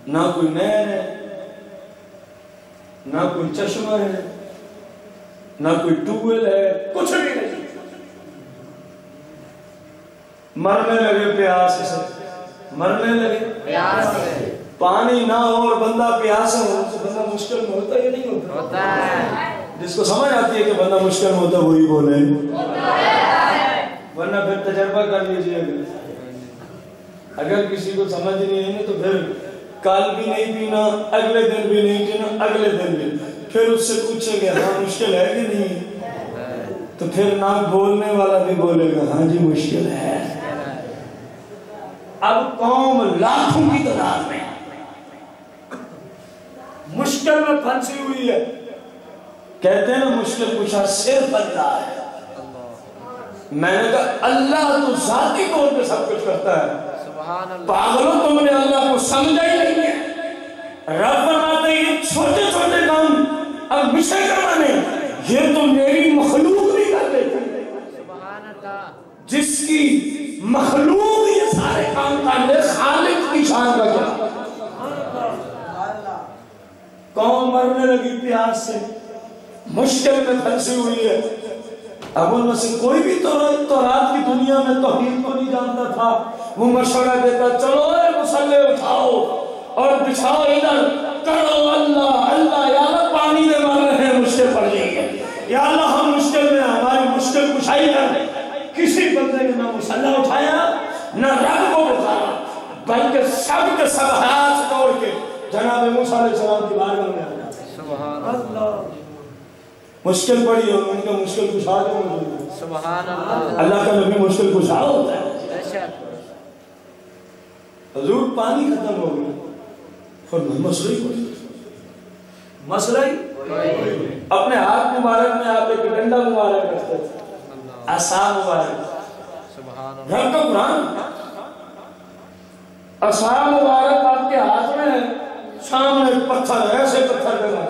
نہ کوئی نہر ہے، نہ کوئی چشمہ ہے، نہ کوئی ٹیوبویل ہے، کچھ بھی نہیں، مرنے لگے پیاس سے، مرنے لگے پیاس سے، پانی نہ ہو اور بندہ پیاسا ہو تو بندہ مشکل میں ہوتا ہے یا نہیں ہوتا؟ ہوتا ہے۔ جس کو سمجھ آتی ہے کہ بندہ مشکل میں ہوتا ہے وہی بولے، ورنہ پھر تجربہ کر لیجئے گا، اگر کسی کو سمجھ نہیں ہے تو پھر کل بھی نہیں پینا، اگلے دن بھی نہیں پینا، اگلے دن بھی، پھر اس سے پوچھے گا ہاں مشکل ہے کہ نہیں، تو پھر نہ بولنے والا بھی بولے گا ہاں جی مشکل ہے۔ اب قوم لاکھوں کی تعداد میں مشکل میں پھنسی ہوئی ہے، کہتے ہیں نا مشکل کشا صرف اللہ ہے۔ میں نے کہا اللہ تو ذاتی طور پہ سب کچھ کرتا ہے، پاگلوں تم نے اللہ کو سمجھا ہی نہیں ہے۔ رب فرماتے ہیں یہ چھوٹے چھوٹے کام اب مجھے کروانے، یہ تو میری مخلوق بھی کر لیتی ہے، جس کی مخلوق یہ سارے کام کر لے، خالق کی شان کا کیا؟ قوم مرنے لگی پیاس سے، مشکل میں پھنسی ہوئی ہے۔ اب ان میں سے کوئی بھی تورات کی دنیا میں توحید کو نہیں جانتا تھا، وہ مشورہ دیتا چلو اے مسلح اٹھاؤ اور بچھاؤ ادھر، کرو اللہ اللہ، یا اللہ پانی میں مر رہے ہیں مشکل پڑ جائیں گے، یا اللہ ہم مشکل میں ہماری مشکل کشائی کر دیں۔ کسی بندے نے نہ مسلح اٹھایا نہ رب کو بتایا، بلکہ سب کے سب ہاتھ توڑ کے جناب موسیٰ علیہ السلام کی بارگاہ میں آیا۔ سبحان اللہ، مشکل پڑی اور ان کا مشکل کشا جو موجود ہے. سبحان اللہ. اللہ کا نبی مشکل کشا ہوتا ہے. بے شک. حضور پانی ختم ہو گیا فرمایا مسئلہ ہی کوئی مسئلہ ہی اپنے ہاتھ مبارک میں آپ ایک ڈنڈا مبارک رکھتے تھے عصا مبارک. سبحان اللہ. رب کا قرآن عصا مبارک آپ کے ہاتھ میں ہے سامنے پتھر ایسے پتھر لگا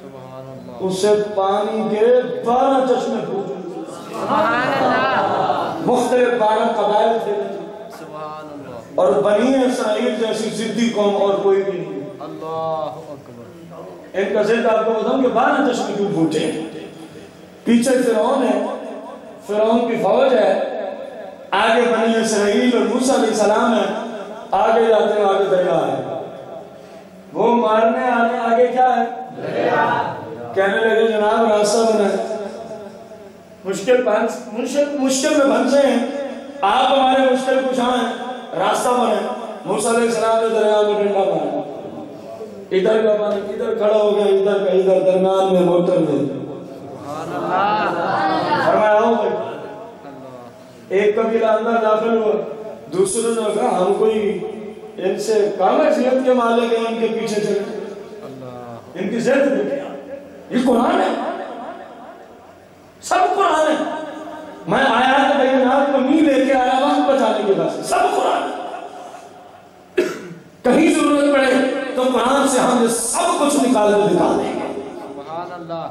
سبحان اللہ. اس سے پانی کے 12 چشمے پھوٹے. سبحان اللہ. مختلف 12 قبائل تھے سبحان اللہ. اور بنی اسرائیل جیسی ضدی قوم اور کوئی بھی نہیں. اللہ اکبر. ان کا ضد آپ کو بتاؤں کہ 12 چشمے کیوں پھوٹے. پیچھے فرعون ہے فرعون کی فوج ہے آگے بنی اسرائیل اور موسیٰ علیہ السلام ہے آگے جاتے ہیں آگے دریا ہے وہ مارنے آنے آگے کیا ہے دریا. کہنے لگے جناب راستہ بنا ہے مشکل میں پھنسے ہیں آپ ہمارے مشکل کشاں ہیں راستہ بنے. موسیٰ علیہ السلام نے دریا میں ڈنڈا مارا ادھر کا پانی ادھر کھڑا ہو گیا ادھر کا ادھر درمیان میں موٹر میں. فرمایا ہو گئی ایک قبیلہ اندر داخل ہوا دوسروں نے کہا ہم کوئی ان سے کام حیثیت کے مالک ہیں ان کے پیچھے چلے ان کی زد بھی کیا. یہ قرآن ہے سب قرآن ہے. میں آیات بینات کو نہیں لے کے آیا وقت بچانے کے بعد سب قرآن ہے. کہیں ضرورت پڑے تو قرآن سے ہم سب کچھ نکال دیں گے. سبحان اللہ.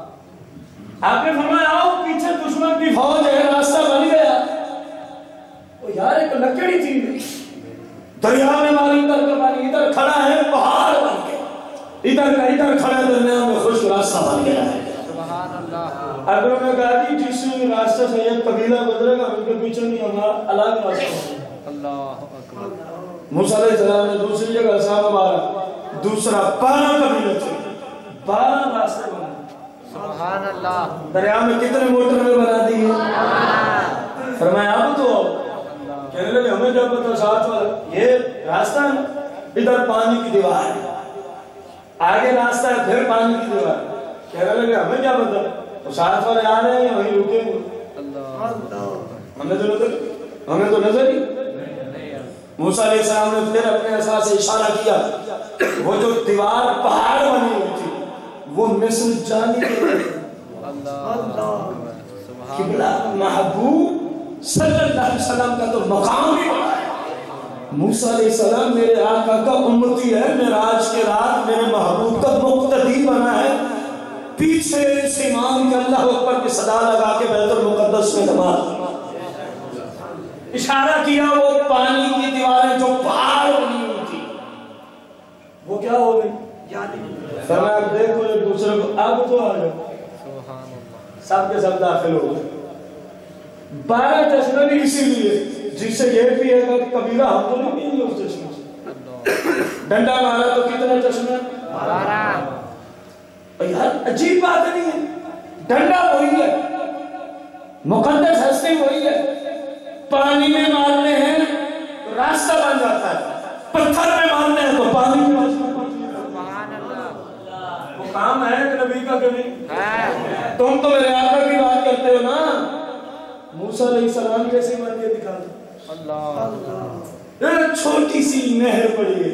آپ نے فرمایا آؤ پیچھے دشمن کی فوج ہے راستہ بن گیا. وہ یار ایک لکڑی تھی دریا میں ماری ادھر کا پانی ادھر کھڑا ہے پہاڑ بن کے ادھر کا ادھر کھڑا درمیان میں خشک راستہ بن گیا ہے. سبحان اللہ. اگر میں کہا دی جس راستے سے یہ قبیلہ گزرے گا ان کے پیچھے نہیں ہمارا الگ راستہ. اللہ اکبر. موسیٰ علیہ السلام نے دوسری جگہ عصا مارا دوسرا 12 قبیلے تھے 12 راستے بنا. سبحان اللہ. دریا میں کتنے موٹر میں بنا دی ہے. فرمایا اب تو کہنے لگے ہمیں جب پتا ساتھ والا یہ راستہ ہے نا ادھر پانی کی دیوار ہے آگے راستہ ہے پھر پانی کی دیوار. کہنے لگے ہمیں کیا پتا تو ساتھ والے آ رہے ہیں وہیں رکے ہوئے. ہمیں تو نظر ہی. موسیٰ علیہ السلام نے پھر اپنے عصا سے اشارہ کیا وہ جو دیوار پہاڑ بنی ہوئی تھی وہ مثل جانی قبلہ محبوب صلی اللہ علیہ وسلم کا تو مقام بھی بڑا ہے. موسیٰ علیہ السلام میرے آقا کا امتی ہے معراج کے رات میرے محبوب کا مقتدی بنا ہے. پیچھے اس امام کے اللہ اکبر کی صدا لگا کے بیت المقدس میں نماز اشارہ کیا وہ پانی کی دیواریں جو پہاڑ بنی ہوئی تھی وہ کیا ہو گئی. فرمایا اب دیکھو ایک دوسرے کو اب تو آ جاؤ. سب کے سب داخل ہو گئے. 12 چشمے بھی اسی لیے جس سے یہ بھی ہے کہ قبیلہ ہم تو نہیں پیئیں گے اس چشمے سے. ڈنڈا مارا تو کتنے چشمے 12. یار عجیب بات نہیں ہے ڈنڈا وہی ہے مقدس ہستی وہی ہے. پانی میں مارنے ہیں تو راستہ بن جاتا ہے پتھر میں مارنے ہیں تو پانی میں وہ کام ہے کہ نبی کا کبھی. تم تو میرے آقا کی بات کرتے ہو نا موسیٰ علیہ السلام کیسے مر کے دکھا دو. چھوٹی سی نہر پڑی ہے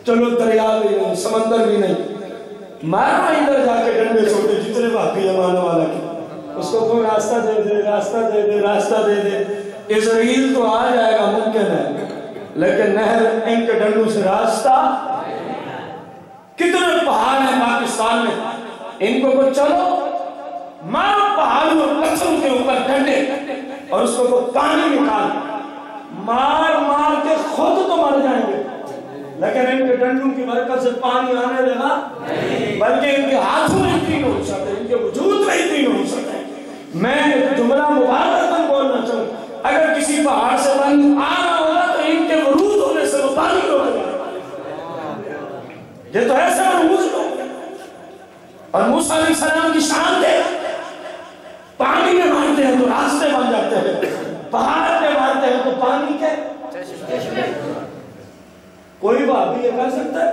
چلو دریا بھی نہیں سمندر بھی نہیں مارا ادھر جا کے ڈنڈے چھوٹے جتنے باقی زمانے والا کی اس کو کوئی راستہ دے دے راستہ دے دے راستہ دے دے. اسرائیل تو آ جائے گا ممکن ہے لیکن نہر ان کے ڈنڈوں سے راستہ. کتنے پہاڑ ہیں پاکستان میں ان کو کوئی چلو مارو پہاڑوں اور پتھروں کے اوپر ڈنڈے اور اس کو پانی نکال مار مار کے خود تو مر جائیں گے لیکن ان کے ڈنڈوں کی برکت سے پانی آنے لگا بلکہ ان کے ہاتھوں میں اتنی ہو سکتے ان کے وجود میں اتنی ہو سکتے. میں ایک جملہ مبارک بولنا چاہوں اگر کسی پہاڑ سے پانی آنا ہوگا تو ان کے ورود ہونے سے وہ پانی روک جائے. یہ تو ایسے ورود لوگ اور موسیٰ علیہ السلام کی شان دے پانی میں مارتے ہیں تو راستے بن جاتے ہیں پہاڑ میں مارتے ہیں تو پانی کے کوئی بات بھی یہ کہہ سکتا ہے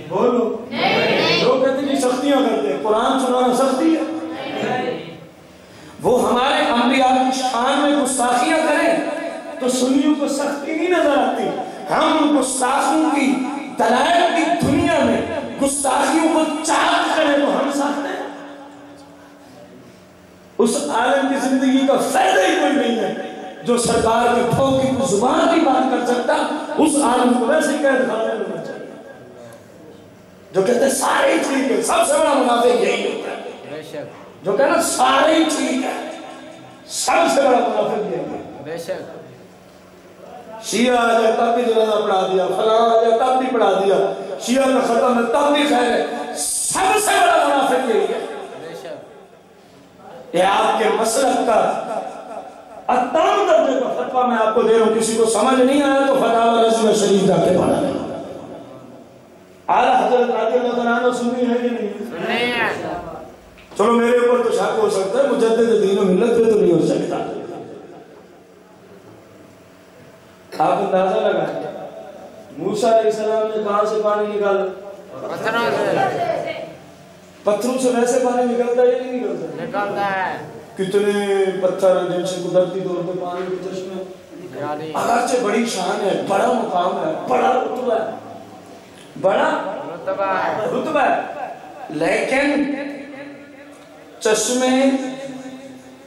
بولو لوگ کہتے ہیں کہ سختیاں کرتے ہیں قرآن سنیوں کو سختی نہیں نظر آتی. ہم گستاخوں کی دلائل کی دنیا میں گستاخیوں کو چاک کریں تو ہم ساتھ ہیں. اس عالم کی زندگی کا فائدہ ہی کوئی نہیں ہے جو سرکار کے پھونکی کو زبان کی بات کر سکتا. اس عالم کو ویسے ہی قید خانے میں ہونا چاہیے جو کہتے ہیں سارے ہی ٹھیک ہے. سب سے بڑا منافق یہی ہوتا ہے جو کہنا سارے ہی ٹھیک ہے. سب سے بڑا منافق یہی ہے. بے شک شیعہ آ جائے تب بھی جنازہ پڑھا دیا, فلاں آ جائے تب بھی پڑھا دیا, شیعہ کا ختم ہے تب بھی خیر ہے. سب سے بڑا منافق یہی ہے. یہ آپ کے مسلک کا اتم درجے کا فتویٰ میں آپ کو دے رہا ہوں. کسی کو سمجھ نہیں آیا تو فتاوی رضویہ شریف جا کے پڑھا لیں. اعلیٰ حضرت رضی اللہ عنہ سنی ہے کہ نہیں؟ سنی ہے. چلو میرے اوپر تو شک ہو سکتا ہے, مجدد دین و ملت پہ تو نہیں ہو سکتا. آپ اندازہ لگائیں موسیٰ علیہ السلام نے کہاں سے پانی نکالا؟ پتھروں سے ویسے پانی نکلتا ہے یا نہیں نکلتا؟ نکلتا ہے. کتنے پتھر ہیں جن سے قدرتی طور پہ پانی کے چشمے, اگرچہ بڑی شان ہے, بڑا مقام ہے, بڑا رتبہ ہے, بڑا رتبہ ہے, لیکن چشمے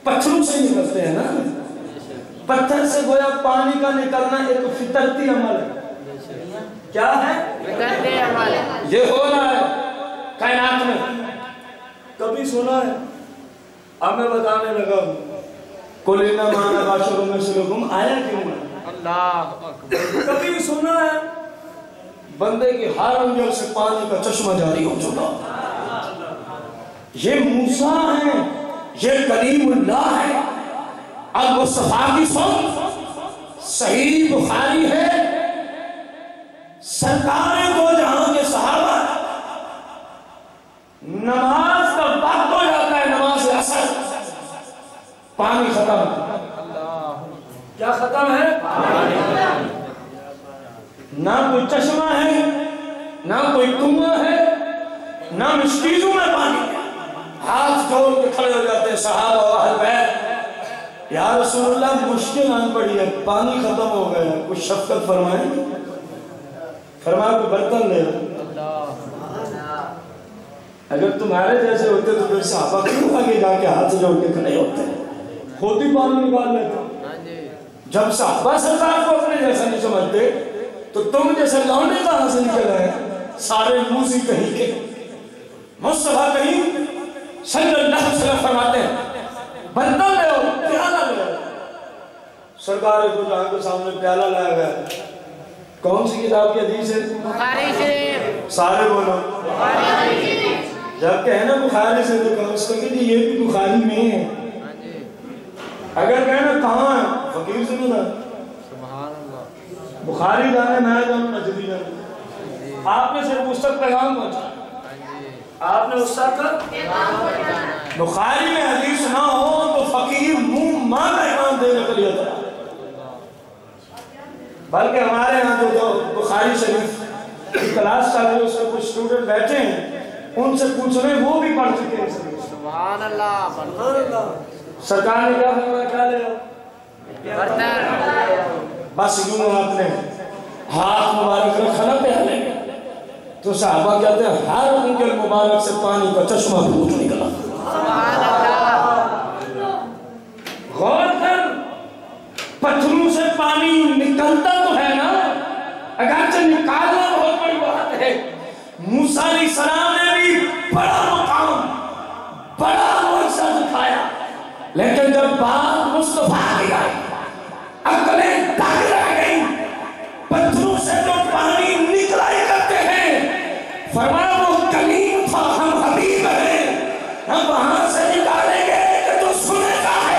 پتھروں سے نکلتے ہیں نا. پتھر سے گویا پانی کا نکلنا ایک فطرتی عمل ہے. کیا ہے؟ فطرتی عمل. یہ ہو رہا ہے کائنات میں. کبھی سنا ہے؟ اب میں بتانے لگا ہوں. قُلْ إِنَّمَا أَنَا بَشَرٌ مِثْلُكُمْ آیا کیوں ہے؟ اللہ اکبر. کبھی سنا ہے بندے کی ہر انگل سے پانی کا چشمہ جاری ہو چکا؟ یہ موسیٰ ہیں, یہ کلیم اللہ ہے. المصطفیٰ کی سن صحیح بخاری ہے, سرکار دو جہاں کے صحابہ, نماز کا وقت ہو جاتا ہے, نماز عصر, پانی ختم. کیا ختم ہے؟ نہ کوئی چشمہ ہے, نہ کوئی کنواں ہے, نہ مشکیزوں میں پانی. ہاتھ جوڑ کے کھڑے ہو جاتے ہیں صحابہ و اہل بیت, یا رسول اللہ مشکل آن پڑی ہے, پانی ختم ہو گیا, کچھ شفقت فرمائیں. فرمایا کوئی برتن لے. اگر تمہارے جیسے ہوتے تو پھر صحابہ کیوں آگے جا کے ہاتھ جوڑ کے کھڑے ہوتے ہیں, خود ہی پانی نکال لیتے. جب صحابہ سرکار کو اپنے جیسا نہیں سمجھتے تو تم جیسے لونے کہاں سے نکل رہے ہیں؟ سارے موسی کہیں کے. مصطفیٰ کہیں صلی اللہ علیہ وسلم فرماتے ہیں برتن لے ہو, پیالہ لے ہو. سرکار کو جہاں کے سامنے پیالہ لایا گیا. کون سی کتاب کی حدیث ہے؟ بخاری شریف. سارے بولو بخاری شریف. جب کہنا بخاری سے تو کہو اس کو کہ یہ بھی بخاری میں ہے. اگر کہنا کہاں ہے, فقیر سے نہیں تھا. بخاری جانے میں جانے نجدی جانے. آپ نے صرف اس تک پیغام پہنچا, آپ نے اس تک بخاری میں حدیث نہ ہو تو فقیر منہ ماں کا امام دینے کے لیے تھا. بلکہ ہمارے ہاں جو بخاری شریف کی کلاس چل رہی ہے اس میں کچھ اسٹوڈنٹ بیٹھے ہیں, ان سے پوچھ رہے ہیں, وہ بھی پڑھ چکے ہیں. سبحان اللہ. سرکار نے کیا فرمایا, کیا لے لو؟ بس یوں آپ نے ہاتھ مبارک رکھا نا پیالے میں تو صحابہ کہتے ہیں ہر انگل مبارک سے پانی کا چشمہ پھوٹ نکلا. غور کر, پتھروں سے پانی نکلتا تو ہے نا, اگرچہ نکالنا بہت بڑی بات ہے. موسیٰ علیہ السلام نے بھی بڑا مقام, بڑا معجزہ دکھایا, لیکن جب بات مصطفیٰ کی آئی عقلیں داغ رہ گئی. پتھروں سے تو پانی نکلا ہی کرتے ہیں. فرمایا وہ کلیم تھا, ہم حبیب ہیں, ہم وہاں سے نکالیں گے کہ تو سنے گا ہے.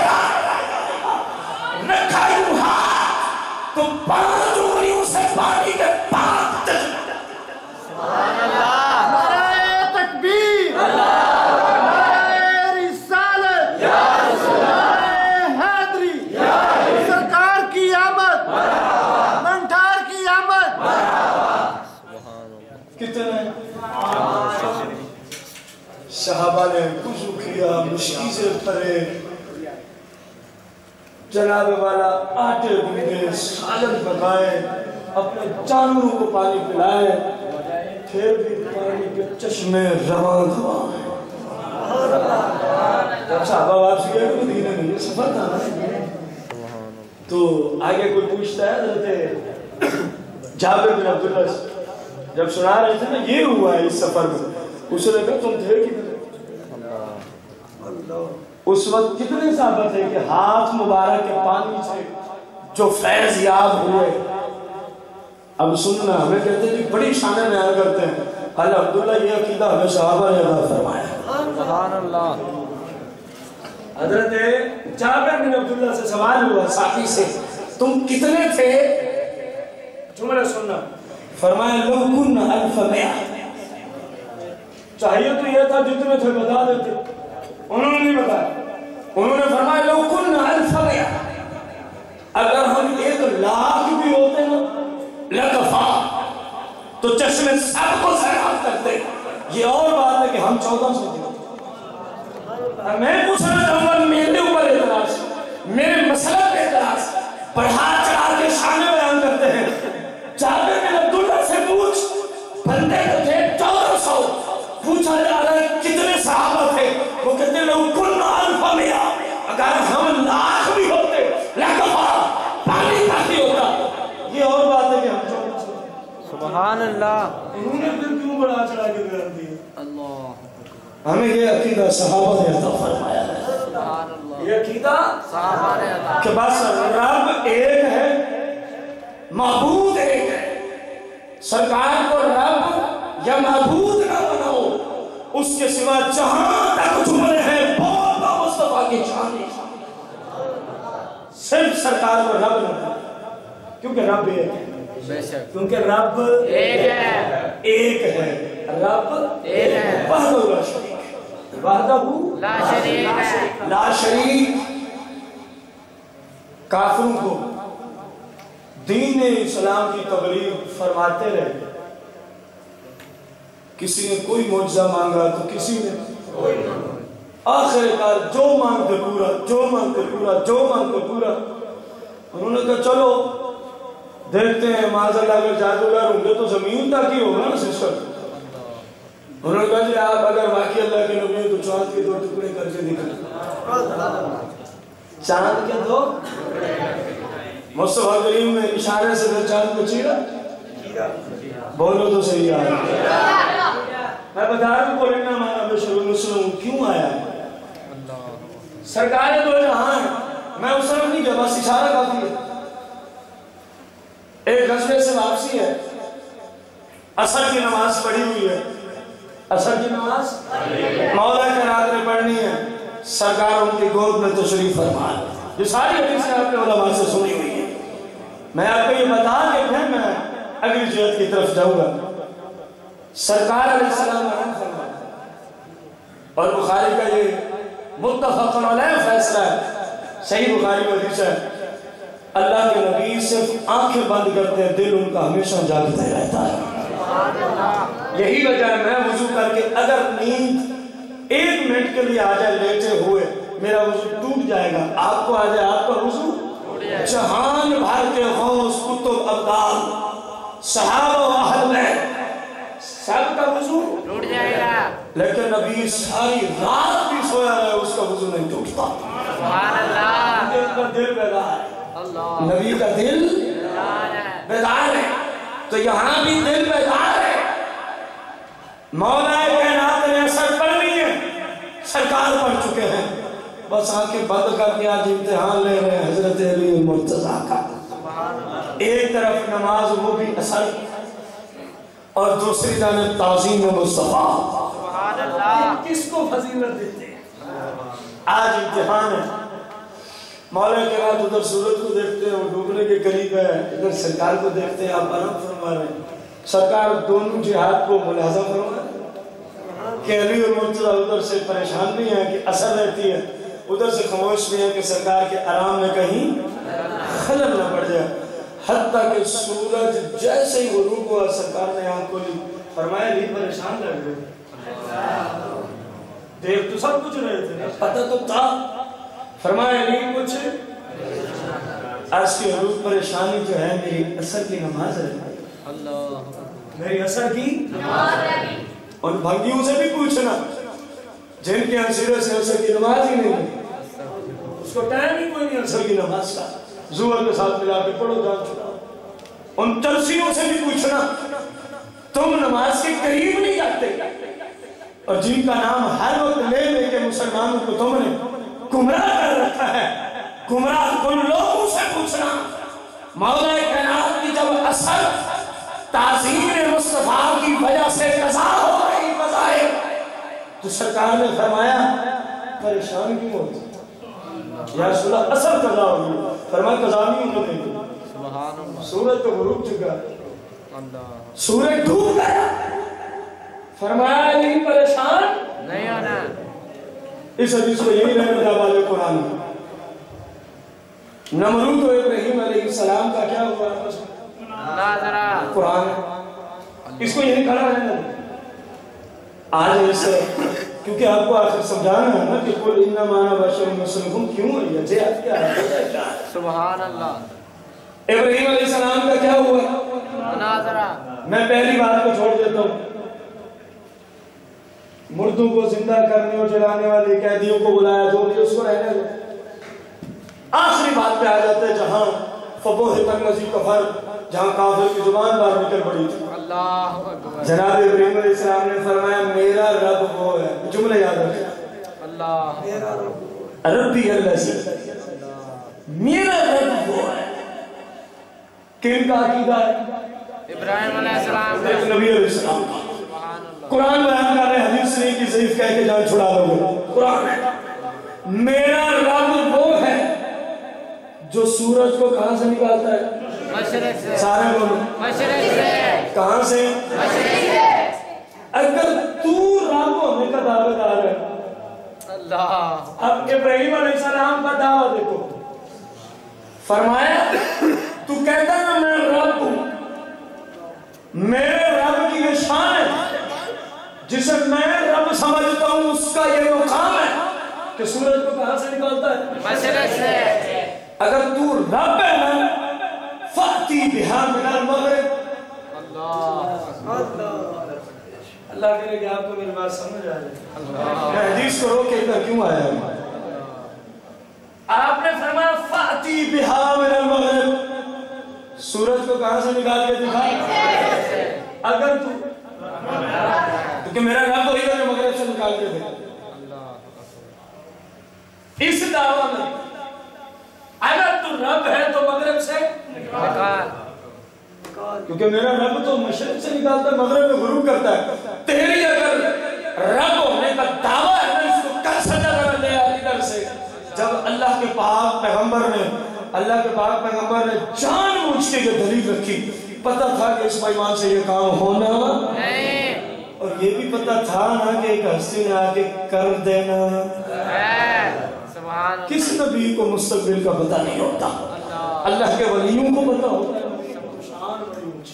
رکھا یوں ہاتھ تو 5 انگلیوں سے پانی کے پاک تک. سبحان اللہ. نعرہ تکبیر, نعرہ رسالت, نعرہ حیدری, سرکار کی آمد, منٹار کی آمد. کتنے صحابہ نے وضو کیا, مشکی سے پڑے, جناب والا آٹے گوندے سالن پکائے اپنے جانوروں کو پانی پلائے پھر بھی پانی کے چشمے روان ہوائے جب صحابہ واپس گئے تو مدینے میں یہ سفر تھا نا تو آگے کوئی پوچھتا ہے حضرت جابر بن عبداللہ جب سنا رہے تھے نا یہ ہوا ہے اس سفر میں اسے لگا تم تھے کتنے اس وقت کتنے صحابہ تھے کہ ہاتھ مبارک کے پانی سے جو فیض یاب ہوئے اب سننا ہمیں کہتے ہیں کہ بڑی شانیں بیان کرتے ہیں اللہ عبداللہ یہ عقیدہ ہمیں صحابہ نے عطا فرمایا سبحان اللہ حضرت جابر بن عبداللہ سے سوال ہوا صحابی سے تم کتنے تھے جملہ سننا فرمایا لو کن الف مئہ چاہیے تو یہ تھا جتنے تھے بتا دیتے انہوں نے نہیں بتایا انہوں نے فرمایا لو کن الف مئہ اگر ہم 1,00,000 بھی ہوتے نا لکفا تو چشمے سب کو سیراب کرتے یہ اور بات ہے کہ ہم 1400 تھے میں پوچھنا چاہوں گا میرے اوپر اعتراض میرے مسئلہ پہ اعتراض پڑھا چڑھا کے شانے بیان کرتے ہیں جابر بن عبداللہ سے پوچھ بندے تو تھے 1400 پوچھا جا رہا ہے کتنے صحابہ تھے وہ کہتے ہیں لوگ کن الف مئہ اگر ہم 1,00,000 بھی ہوتے لکفا پانی کافی ہوتا یہ اور بات ہے کہ ہم 1400 سبحان اللہ انہوں نے پھر کیوں بڑھا چڑھا کے بیان دیا اللہ ہمیں یہ عقیدہ صحابہ نے عطا فرمایا ہے سبحان اللہ یہ عقیدہ صحابہ نے عطا کہ بس رب ایک ہے معبود ایک ہے سرکار کو رب یا معبود نہ بناؤ اس کے سوا جہاں تک جملے ہیں بہت مصطفیٰ کی شان صرف سرکار کو رب نہ بناؤ کیونکہ رب ایک ہے بے شک کیونکہ رب ایک ہے رب ایک ہے وحدہ لا شریک وحدہ لا شریک ہے لا شریک کافروں کو دین اسلام کی تبلیغ فرماتے رہے کسی نے کوئی معجزہ مانگا تو کسی نے آخر کار جو مانگتے پورا جو مانگتے پورا جو مانگتے پورا انہوں نے کہا چلو دیکھتے ہیں معاذ اللہ اگر جادوگر ہوں گے تو زمین تک ہی ہوگا نا سسٹم انہوں نے کہا جی آپ اگر واقعی اللہ کے نبی ہیں تو چاند کے 2 ٹکڑے کر کے دکھائیں چاند کے 2 مصطفیٰ کریم میں اشارے سے پھر چاند کو چیرا بولو تو صحیح آیا میں بتا رہا ہوں قرآن میں مانا بشر المسلم کیوں آیا ہے سرکار 2 جہاں ہیں میں اس طرف نہیں گیا بس اشارہ کافی ہے ایک غزوے سے واپسی ہے عصر کی نماز پڑھی ہوئی ہے عصر کی نماز مولا کے رات میں پڑھنی ہے سرکار ان کی گود میں تشریف فرما ہے یہ ساری حدیثیں آپ کے علماء سے سنی ہوئی ہیں میں آپ کو یہ بتا کہ پھر میں اگلی جہت کی طرف جاؤں گا سرکار علیہ السلام رحم فرما اور بخاری کا یہ متفق علیہ فیصلہ ہے صحیح بخاری میں حدیث ہے اللہ کے نبی صرف آنکھیں بند کرتے ہیں دل ان کا ہمیشہ جاگتے رہتا ہے یہی وجہ ہے میں وضو کر کے اگر نیند 1 منٹ کے لیے آ جائے لیٹے ہوئے میرا وضو ٹوٹ جائے گا آپ کو آ جائے آپ کا وضو جہان بھر کے غوث کتب ابدال صحابہ و اہل بیت سب کا وضو ٹوٹ جائے گا لیکن نبی ساری رات بھی سویا رہے اس کا وضو نہیں ٹوٹتا سبحان اللہ کا دل بیدار ہے نبی کا دل بیدار ہے تو یہاں بھی دل بیدار ہے مولا کائنات نے اثر پڑھنی ہے سرکار پڑھ چکے ہیں بس آنکھیں بند کر کے آج امتحان لے رہے ہیں حضرت علی المرتضیٰ کا ایک طرف نماز وہ بھی اثر اور دوسری جانب تعظیم مصطفیٰ سبحان اللہ کس کو فضیلت دیتے ہیں آج امتحان ہے مولا کے بعد ادھر سورج کو دیکھتے ہیں وہ ڈوبنے کے قریب ہے ادھر سرکار کو دیکھتے ہیں آپ آرام فرما رہے ہیں سرکار دونوں جہاد کو ملاحظہ فرما رہے ہیں کہ علی اور مرتضیٰ ادھر سے پریشان بھی ہیں کہ اثر رہتی ہے ادھر سے خاموش بھی ہیں کہ سرکار کے آرام میں کہیں خلل نہ پڑ جائے حتیٰ کہ سورج جیسے ہی غروب ہوا سرکار نے آنکھ کھولی فرمایا علی پریشان لگ رہے دیکھ تو سب کچھ رہے تھے پتہ تو تھا فرمایا علی کچھ آج کی حضور پریشانی جو ہے میری اثر کی نماز ہے، میری اثر کی نماز ہے، اور بھنگیوں سے بھی پوچھنا جن کے انصیرے سے اثر کی نماز ہی نہیں ہے، اس کو ٹائم ہی کوئی نہیں اثر کی نماز کا، زور کے ساتھ ملا کے پڑھو جان چھوڑا۔ ان ترسیوں سے بھی پوچھنا تم نماز کے قریب نہیں جاتے، اور جن کا نام ہر وقت لے لے کے مسلمانوں کو تم نے گمراہ کر رکھا ہے، گمراہ کن لوگوں سے پوچھنا مولا کائنات کی جب اثر تعظیم مصطفیٰ کی وجہ سے قضا ہو رہی بظاہر، تو سرکار نے فرمایا پریشان کیوں ہوتی یا رسول اللہ اثر قضا ہوگی؟ فرمایا قضا نہیں ہونے دیں، سورج تو غروب چکا، سورج ڈوب گیا، فرمایا نہیں پریشان نہیں ہونا۔ اس حدیث کو یہی رہنے دا والے قرآن میں نمرود و ابراہیم علیہ السلام کا کیا ہوا قرآن ہے، اس کو یہی کھڑا رہنے دا۔ آج ایسے کیونکہ آپ کو آخر سمجھانا ہے نا کہ قل انما انا بشر مثلکم کیوں ہے یہ جہاد کیا ہے؟ سبحان اللہ۔ ابراہیم علیہ السلام کا کیا ہوا؟ مناظرہ۔ میں پہلی بات کو چھوڑ دیتا ہوں، مردوں کو زندہ کرنے اور جلانے والے قیدیوں کو بلایا، جو بھی اس کو رہنے دو۔ آخری بات پہ آ جاتے ہیں جہاں فبوہت الذی کفر، جہاں کافر کی زبان باہر نکل پڑی تھی۔ اللہ اکبر۔ جناب ابراہیم علیہ السلام نے فرمایا میرا رب وہ ہے، جملے یاد رکھیں، اللہ ربی الذی، میرا رب وہ ہے۔ کن کا عقیدہ ہے؟ ابراہیم علیہ السلام کا۔ نبی علیہ السلام کا۔ قرآن بیان کر رہے ہیں، حدیث نہیں کی ضعیف کہہ کے جان چھڑا لو گے، قرآن ہے میرا رب وہ ہے جو سورج کو کہاں سے نکالتا ہے؟ مشرق سے۔ سارے بولو مشرق سے۔ کہاں سے؟ مشرق سے۔ اگر تو رب ہونے کا دعوے دار ہے، اللہ۔ اب ابراہیم علیہ السلام کا دعویٰ دیکھو، فرمایا تو کہتا نا میں رب ہوں، میرے رب کی یہ شان ہے جسے میں رب سمجھتا ہوں، اس کا یہ مقام ہے کہ سورج کو کہاں سے نکالتا ہے؟ مشرق سے۔ اگر تو رب ہے نا فاتی بہا من المغرب، اللہ کرے کہ آپ کو میری بات سمجھ آئے۔ میں حدیث کو روک کے ادھر کیوں آیا ہوں؟ آپ نے فرمایا فاتی بہا من المغرب، سورج کو کہاں سے نکال کے دکھا؟ اگر تو کیونکہ میرا رب وہی ہے جو مغرب سے نکال کے دے، اس دعویٰ میں اگر تو رب ہے تو مغرب سے نکال، کیونکہ میرا رب تو مشرق سے نکالتا ہے، مغرب میں غروب کرتا ہے۔ تیری اگر رب ہونے کا دعویٰ ہے نا، اس کو کل سجا کر لے آدھی در سے، جب اللہ کے پاک پیغمبر نے جان بوجھ کے دلیل رکھی، پتہ تھا کہ اس پیمان سے یہ کام ہونا نہیں، اور یہ بھی پتہ تھا نا کہ ایک ہستی نے آگے کر دینا۔ کس نبی کو مستقبل کا پتہ نہیں ہوتا، اللہ کے ولیوں کو پتہ ہوتا ہے۔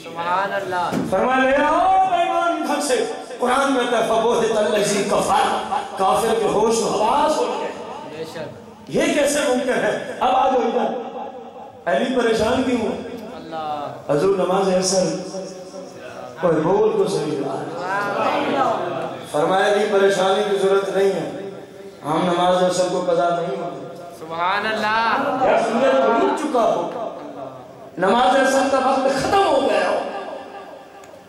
سبحان اللہ۔ فرمایا لے آؤ پیمان گھر سے، قرآن میں کہتا ہے فبوہت الذی کفر، کافر کے ہوش و حواس ہو گئے، یہ کیسے ممکن ہے؟ اب آج ہو ادھر علی پریشان کیوں؟ حضور نماز اثر کوئی بول کو صحیح فرمایا دی پریشانی کی ضرورت نہیں ہے، ہم نماز اثر کو قضا نہیں ہوتے۔ سبحان اللہ۔ یا سورج ڈوب چکا ہو، نماز اثر کا وقت ختم ہو گیا ہو،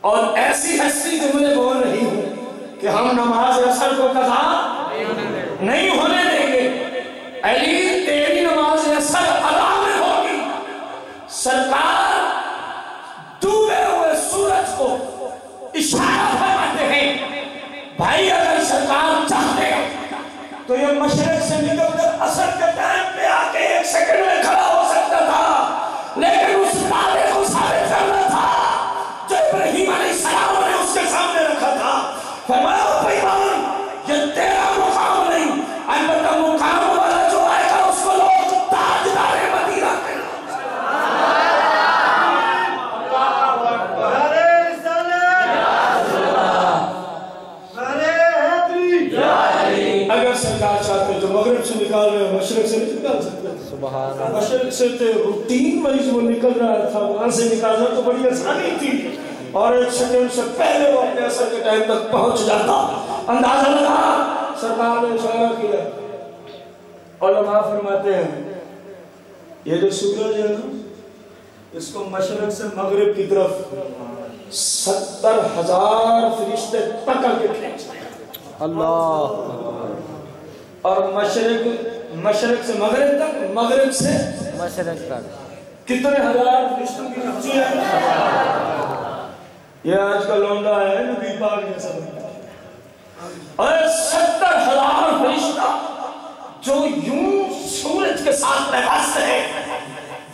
اور ایسی ہستی جملے بول رہی ہوں کہ ہم نماز اثر کو قضا نہیں ہونے دیں گے، علی تیری نماز اثر ادا میں ہوگی۔ سرکار ڈوبے ہوئے سورج کو اشارہ فرماتے ہیں، بھائی اگر سرکار چاہتے تو یہ مشرق سے نکل کر اثر کے ٹائم پہ آ کے ایک سیکنڈ میں کھڑا ہو سکتا تھا، لیکن اس دعوے کو ثابت کرنا تھا جو ابراہیم علیہ السلام نے اس کے سامنے رکھا تھا۔ فرمایا پیمان یہ تیرا مقام نہیں، البتہ مقام والا جو آئے گا اس کو لوگ تاجدار مدینہ کہنا۔ اگر سرکار نجات چاہتے ہیں جو مغرب سے نکال رہے ہیں مشرق سے نہیں نکال سکتے. مشرق سے روٹین وائز وہ نکل رہا تھا, وہاں سے نکالنا تو بڑی آسانی تھی, اور ایک سیکنڈ سے پہلے وہ اپنے اثر کے ٹائم تک پہنچ جاتا. اندازہ لگا سرکار نے اشارہ کیا. علماء فرماتے ہیں یہ جو سورج ہے نا, اس کو مشرق سے مغرب کی طرف 70,000 فرشتے پکڑ کے کھینچتے ہیں. اللہ. اور مشرق سے مغرب تک, مغرب سے مشرق تک کتنے ہزار فرشتوں کی نفسی ہے. یہ آج کا لونڈا ہے نبی پاک جیسا بنتا ہے. اور 70,000 فرشتہ جو یوں سورج کے ساتھ پیوست ہے,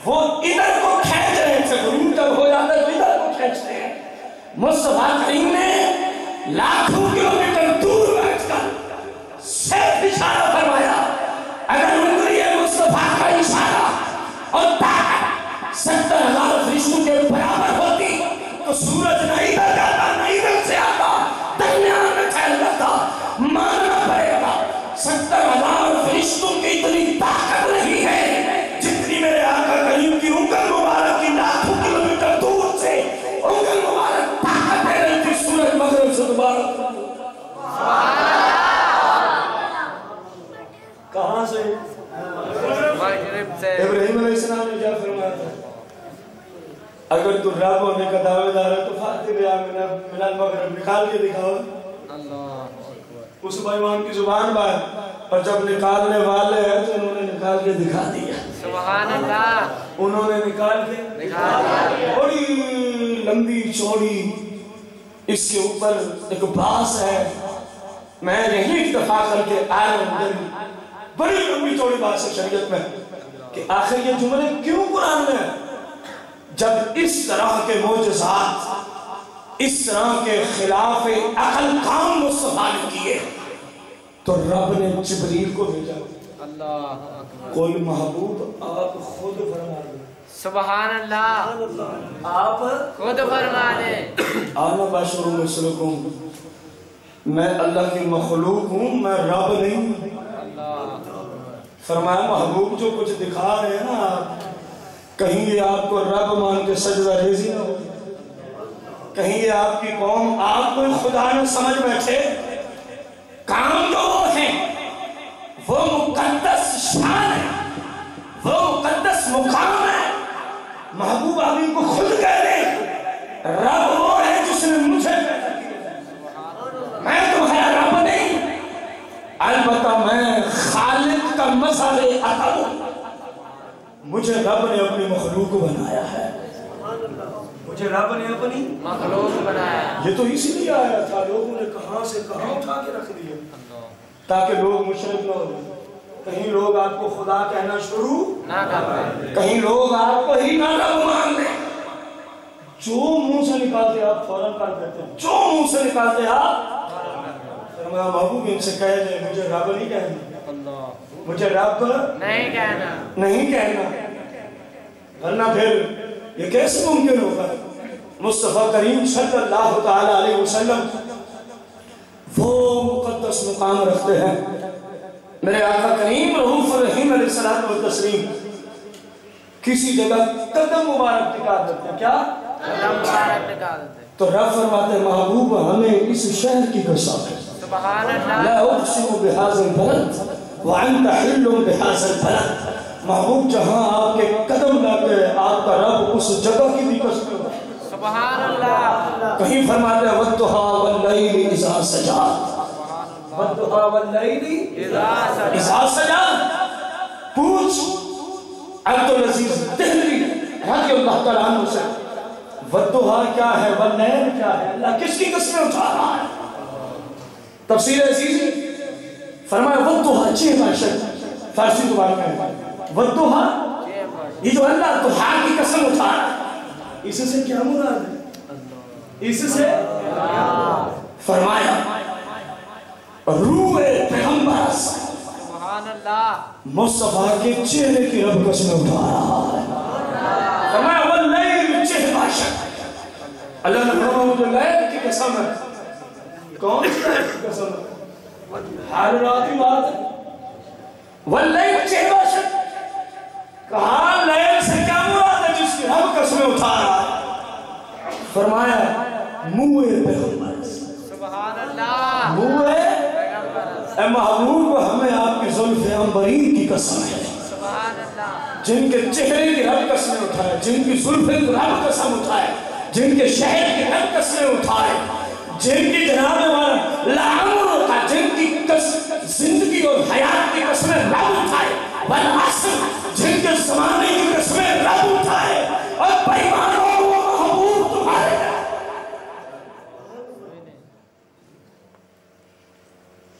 وہ ادھر کو کھینچ رہے تھے. غروب جب ہو جاتا ہے تو ادھر کو کھینچتے ہیں. مصطفیٰ کریم نے لاکھوں کلومیٹر دور بیٹھ کر صرف اشارہ فرمایا. اگر انگلی مصطفیٰ کا اشارہ اور طاقت 70,000 فرشتوں کے برابر ہوتی تو سورج نہ ادھر جاتا نہ ادھر سے آتا, درمیان میں پھیل جاتا. ماننا پڑے گا 70,000 فرشتوں کی اتنی طاقت نہیں ہے جتنی میرے آقا کریم کی انگل مبارک کی لاکھوں کلومیٹر دور سے انگل مبارک طاقت دے رہی تھی سورج مغرب سے دوبارہ. کہاں سے؟ ابراہیم علیہ السلام نے کیا فرمایا تھا؟ اگر تو رب ہونے کا دعوے دار ہے تو فاتح بیا من المغرب نکال کے دکھاؤ. اس بائیوان کی زبان بات, اور جب نکالنے والے ہیں تو انہوں نے نکال کے دکھا دیا. سبحان اللہ. انہوں نے نکال کے دکھا دیا. بڑی لمبی چوڑی اس کے اوپر ایک باس ہے, میں یہی اکتفا کر کے آیا ہوں. بڑی لمبی چوڑی باس ہے شریعت میں کہ آخر یہ جملے کیوں قرآن میں ہیں؟ جب اس طرح کے معجزات, اس طرح کے خلاف عقل کام مصطفیٰ نے کیے تو رب نے جبریل کو بھیجا. کوئی محبوب آپ خود فرما دیں. سبحان اللہ. آپ خود فرما دیں. آنا بشر مثلکم, میں اللہ کی مخلوق ہوں, میں رب نہیں. فرمایا محبوب جو کچھ دکھا رہے ہیں نا آپ, کہیں یہ آپ کو رب مان کے سجدہ ریزی نہ ہو, کہیں یہ آپ کی قوم آپ کو خدا نے سمجھ بیٹھے. کام جو ہیں وہ مقدس شان ہے, وہ مقدس مقام ہے. محبوب آپ ان کو خود کہہ دیں رب وہ ہے جس نے مجھے پیدا کیا, میں تمہارا رب نہیں, البتہ میں خالق کا مظہر عطا ہوں. مجھے رب نے اپنی مخلوق کو بنایا ہے. مجھے رب نے اپنی مخلوق بنایا. یہ تو اسی لیے آیا تھا, لوگوں نے کہاں سے کہاں اٹھا کے رکھ دیا تاکہ لوگ مشرک نہ ہو جائیں. کہیں لوگ آپ کو خدا کہنا شروع نہ کریں, کہیں لوگ آپ کو ہی نہ رب مان لیں. جو منہ سے نکالتے آپ فوراً کر دیتے ہیں, جو منہ سے نکالتے آپ. فرمایا محبوب ان سے کہہ دیں مجھے رب نہیں کہنا, مجھے رب نہیں کہنا, نہیں کہنا, ورنہ پھر یہ کیسے ممکن ہوگا؟ مصطفیٰ کریم صلی اللہ تعالی علیہ وسلم وہ مقدس مقام رکھتے ہیں. میرے آقا کریم رؤوف الرحیم علیہ الصلوۃ والتسلیم کسی جگہ قدم مبارک ٹکا دیتے ہیں. کیا قدم مبارک ٹکا دیتے ہیں تو رب فرماتے ہیں محبوب ہمیں اس شہر کی قسم ہے. سبحان اللہ. لا اقسم بهذا البلد وانت حل بهذا البلد. محبوب جہاں آپ کے قدم لاتے ہیں آپ کا رب اس جگہ کی بھی قسم ہے. سبحان اللہ. کہیں فرماتے ہیں والضحى واللیل اذا سجا, والضحى واللیل اذا سجا. پوچھ عبدالعزیز دہلوی رضی اللہ تعالیٰ عنہ سے والضحى کیا ہے, واللیل کیا ہے, اللہ کس کی قسمیں اٹھا رہا ہے؟ تفسیر عزیزی فرمایا والضحى چھ باشد, فارسی زبان میں والضحى, یہ جو اللہ ضحیٰ کی قسم اٹھا رہا ہے اس سے کیا مراد ہے؟ اس سے فرمایا روح پیغمبر سبحان اللہ. مصطفیٰ کے چہرے کی رب قسم اٹھا رہا ہے. فرمایا واللیل چھ باشد, اللہ نے فرمایا مجھے لیل کی قسم ہے. کون سی لیل کی قسم ہے؟ ہر رات کی بات ہے. واللیل چہبہ شد، کہا لیل سے کیا مراد ہے جس کی رب قسمیں اٹھا رہا ہے؟ فرمایا منہ پیغمبر، سبحان اللہ، منہ اے محبوب ہمیں آپ کی زلف عنبرین کی قسم ہے، سبحان اللہ، جن کے چہرے کی رب قسمیں اٹھائے، جن کی زلفیں کی رب قسم اٹھائے، جن کے شہر کی رب قسمیں اٹھائے، جن کی جناب والا لعمر ہوتا، جن کی زندگی اور حیات کی قسمیں رب اٹھائے، والعصر جن کے زمانے کی قسمیں رب اٹھائے، اور بیمان اور وہ محبوب تمہارے ہیں۔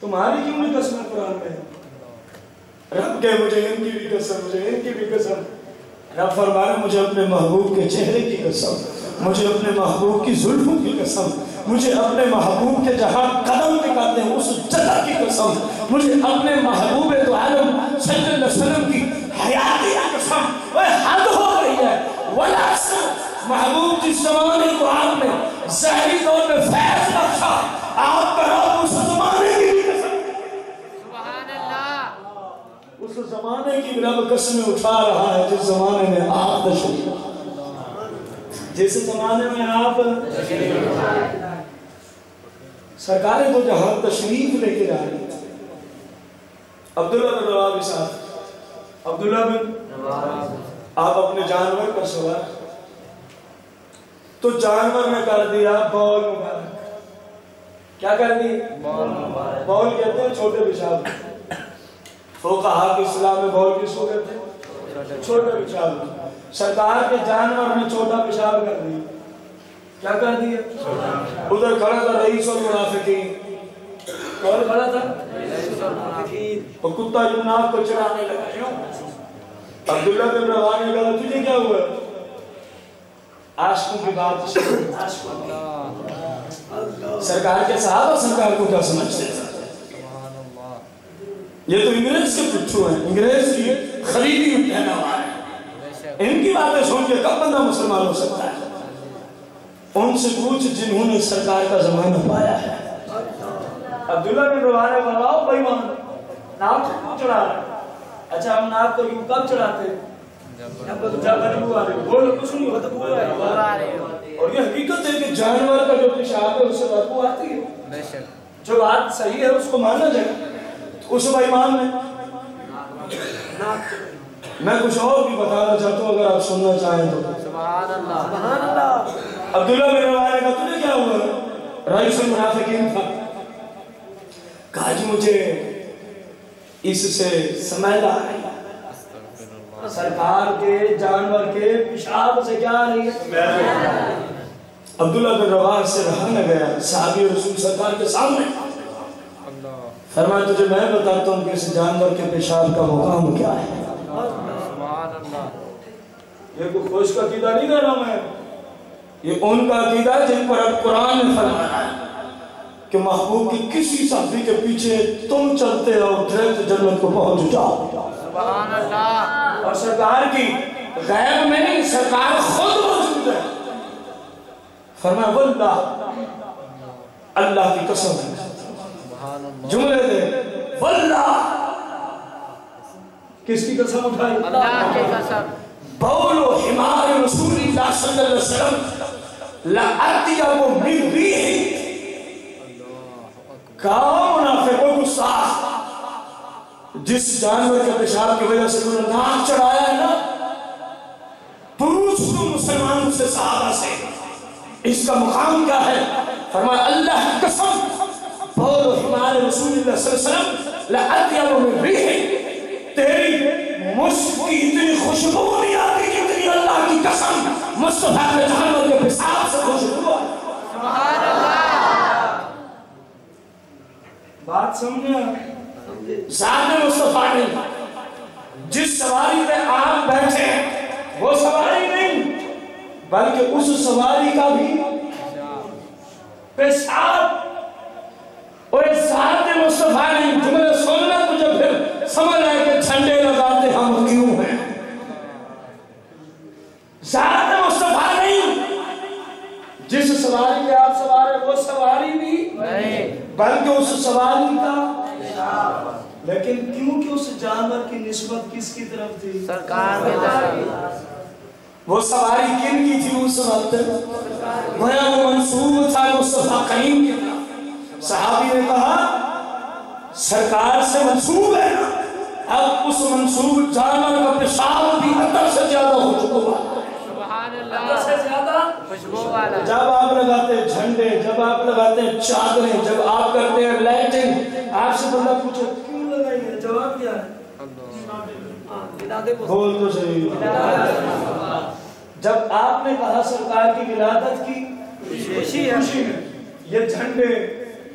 تمہاری کیوں نہیں قسمیں قرآن میں؟ رب کہ مجھے ان کی بھی قسم، مجھے ان کی بھی قسم۔ رب فرمایا مجھے اپنے محبوب کے چہرے کی قسم، مجھے اپنے محبوب کی زلفوں کی قسم، مجھے اپنے محبوب کے جہاں قدم ٹکاتے ہیں اس جگہ کی قسم، مجھے اپنے محبوب تو عالم صلی اللہ علیہ وسلم کی حیاتی کی قسم۔ وہ حد ہو رہی ہے، والعصر محبوب جس زمانے کو آپ نے ظاہری طور میں فیض بخشا، آپ کا رب اس زمانے کی بھی قسم، سبحان اللہ، اس زمانے کی رب قسمیں اٹھا رہا ہے جس زمانے میں آپ تشریف، جس زمانے میں آپ سرکار تو جہاں تشریف لے کے جا رہی تھی۔ عبداللہ بن رواحہ صاحب، عبداللہ بن آپ اپنے جانور پر سوار، تو جانور نے کر دیا بول مبارک۔ کیا کر دی؟ بول کہتے ہیں چھوٹے پیشاب، فقہا کے اسلام میں بول کس کو کہتے ہیں؟ چھوٹے پیشاب۔ سرکار کے جانور نے چھوٹا پیشاب کر دی، کیا کر دیا؟ ادھر کھڑا تھا رئیس المنافقین، کون کھڑا تھا؟ اور کتا جناب کو چڑھانے لگا۔ عبداللہ بن رواحہ نے کہا تجھے کیا ہوا؟ عاشقوں کی بات سرکار کے صحابہ سرکار کو کیا سمجھتے ہیں؟ یہ تو انگریز کے پچھو ہیں، انگریز کی خریدی ہوئی کہنا ہوا ہے، ان کی باتیں سن کے کب بندہ مسلمان ہو سکتا ہے؟ ان سے پوچھ جنہوں نے سرکار کا زمانہ پایا ہے۔ عبداللہ بن رواحہ نے کہا بھائی وہاں ناک کیوں چڑھا رہا ہے؟ اچھا ہم ناک کو یوں کب چڑھاتے ہیں؟ جب بدبو آ رہی ہے، بولو کچھ نہیں بدبو آ رہی ہے۔ اور یہ حقیقت ہے کہ جانور کا جو پیشاب ہے اس سے بدبو آتی ہے، جو بات صحیح ہے اس کو مانا جائے۔ اس بھائیمان نے میں کچھ اور بھی بتانا چاہتا ہوں اگر آپ سننا چاہیں تو۔ سبحان اللہ، عبداللہ بن رواحہ نے کہا تجھے کیا ہوا؟ رئیس المنافقین تھا، کہا جی مجھے اس سے سمیل آ رہی ہے، سرکار کے جانور کے پیشاب سے کیا آ رہی ہے؟ عبداللہ بن رواحہ سے رہا نہ گیا، صحابی رسول سرکار کے سامنے فرمایا تجھے میں بتاتا ہوں کہ اس جانور کے پیشاب کا مقام کیا ہے۔ یہ کوئی خوش کا عقیدہ نہیں کہہ رہا میں، یہ ان کا عقیدہ ہے جن پر اب قرآن نے فرمایا ہے کہ محبوب کی کسی صحابی کے پیچھے تم چلتے ہو ڈائریکٹ جنت کو پہنچ جاؤ۔ سبحان اللہ، اور سرکار کی غیب میں نہیں، سرکار خود موجود ہے۔ فرمایا واللہ، اللہ کی قسم ہے، جملے دے واللہ، کس کی قسم اٹھائی؟ اللہ کی قسم، بول و حمار رسول اللہ صلی اللہ علیہ وسلم لَأَتِيَهُ مِنْ رِيحٍ، کہا منافقوں کو ساتھ جس جانور کے پیشاب کی وجہ سے انہوں نے ناک چڑھایا ہے نا، پوچھ تو مسلمانوں سے صحابہ سے اس کا مقام کیا ہے؟ فرمایا اللہ کی قسم بول و حمار رسول اللہ صلی اللہ علیہ وسلم لَأَتِيَهُ مِنْ رِيحٍ، تیری مشک کی اتنی خوشبو نہیں آتی جتنی اللہ کی قسم مصطفیٰ کے جانور کے پیشاب سے خوشبو ہے۔ سبحان اللہ، بات سمجھے؟ ذات مصطفیٰ نہیں، جس سواری پہ آپ بیٹھے ہیں وہ سواری نہیں بلکہ اس سواری کا بھی پیشاب، اور ذات مصطفیٰ نہیں۔ جملے سننا تجھے پھر سمجھ آئے کہ جھنڈے لگاتے ہم کیوں ہیں۔ ذات مصطفیٰ نہیں، جس سواری کے آپ سوار ہیں وہ سواری بھی نہیں بلکہ اس سواری کا، لیکن لیکن کیونکہ اس جانور کی نسبت کس کی طرف تھی؟ سرکار کی طرف۔ وہ سواری کن کی تھی اس وقت؟ گویا وہ منصوب تھا مصطفیٰ کریم کی طرف۔ صحابی نے کہا سرکار سے منصوب ہے نا، اب اس منصوب جانور کا پیشاب بھی عطر سے زیادہ خوشبو والا، سبحان اللہ، عطر سے زیادہ خوشبو والا۔ جب آپ لگاتے ہیں جھنڈے، جب آپ لگاتے ہیں چادریں، جب آپ کرتے ہیں لائٹنگ، آپ سے بندہ پوچھے کیوں لگائی ہے؟ جواب کیا ہے؟ بول تو صحیح۔ جب آپ نے کہا سرکار کی ولادت کی خوشی میں، یہ جھنڈے،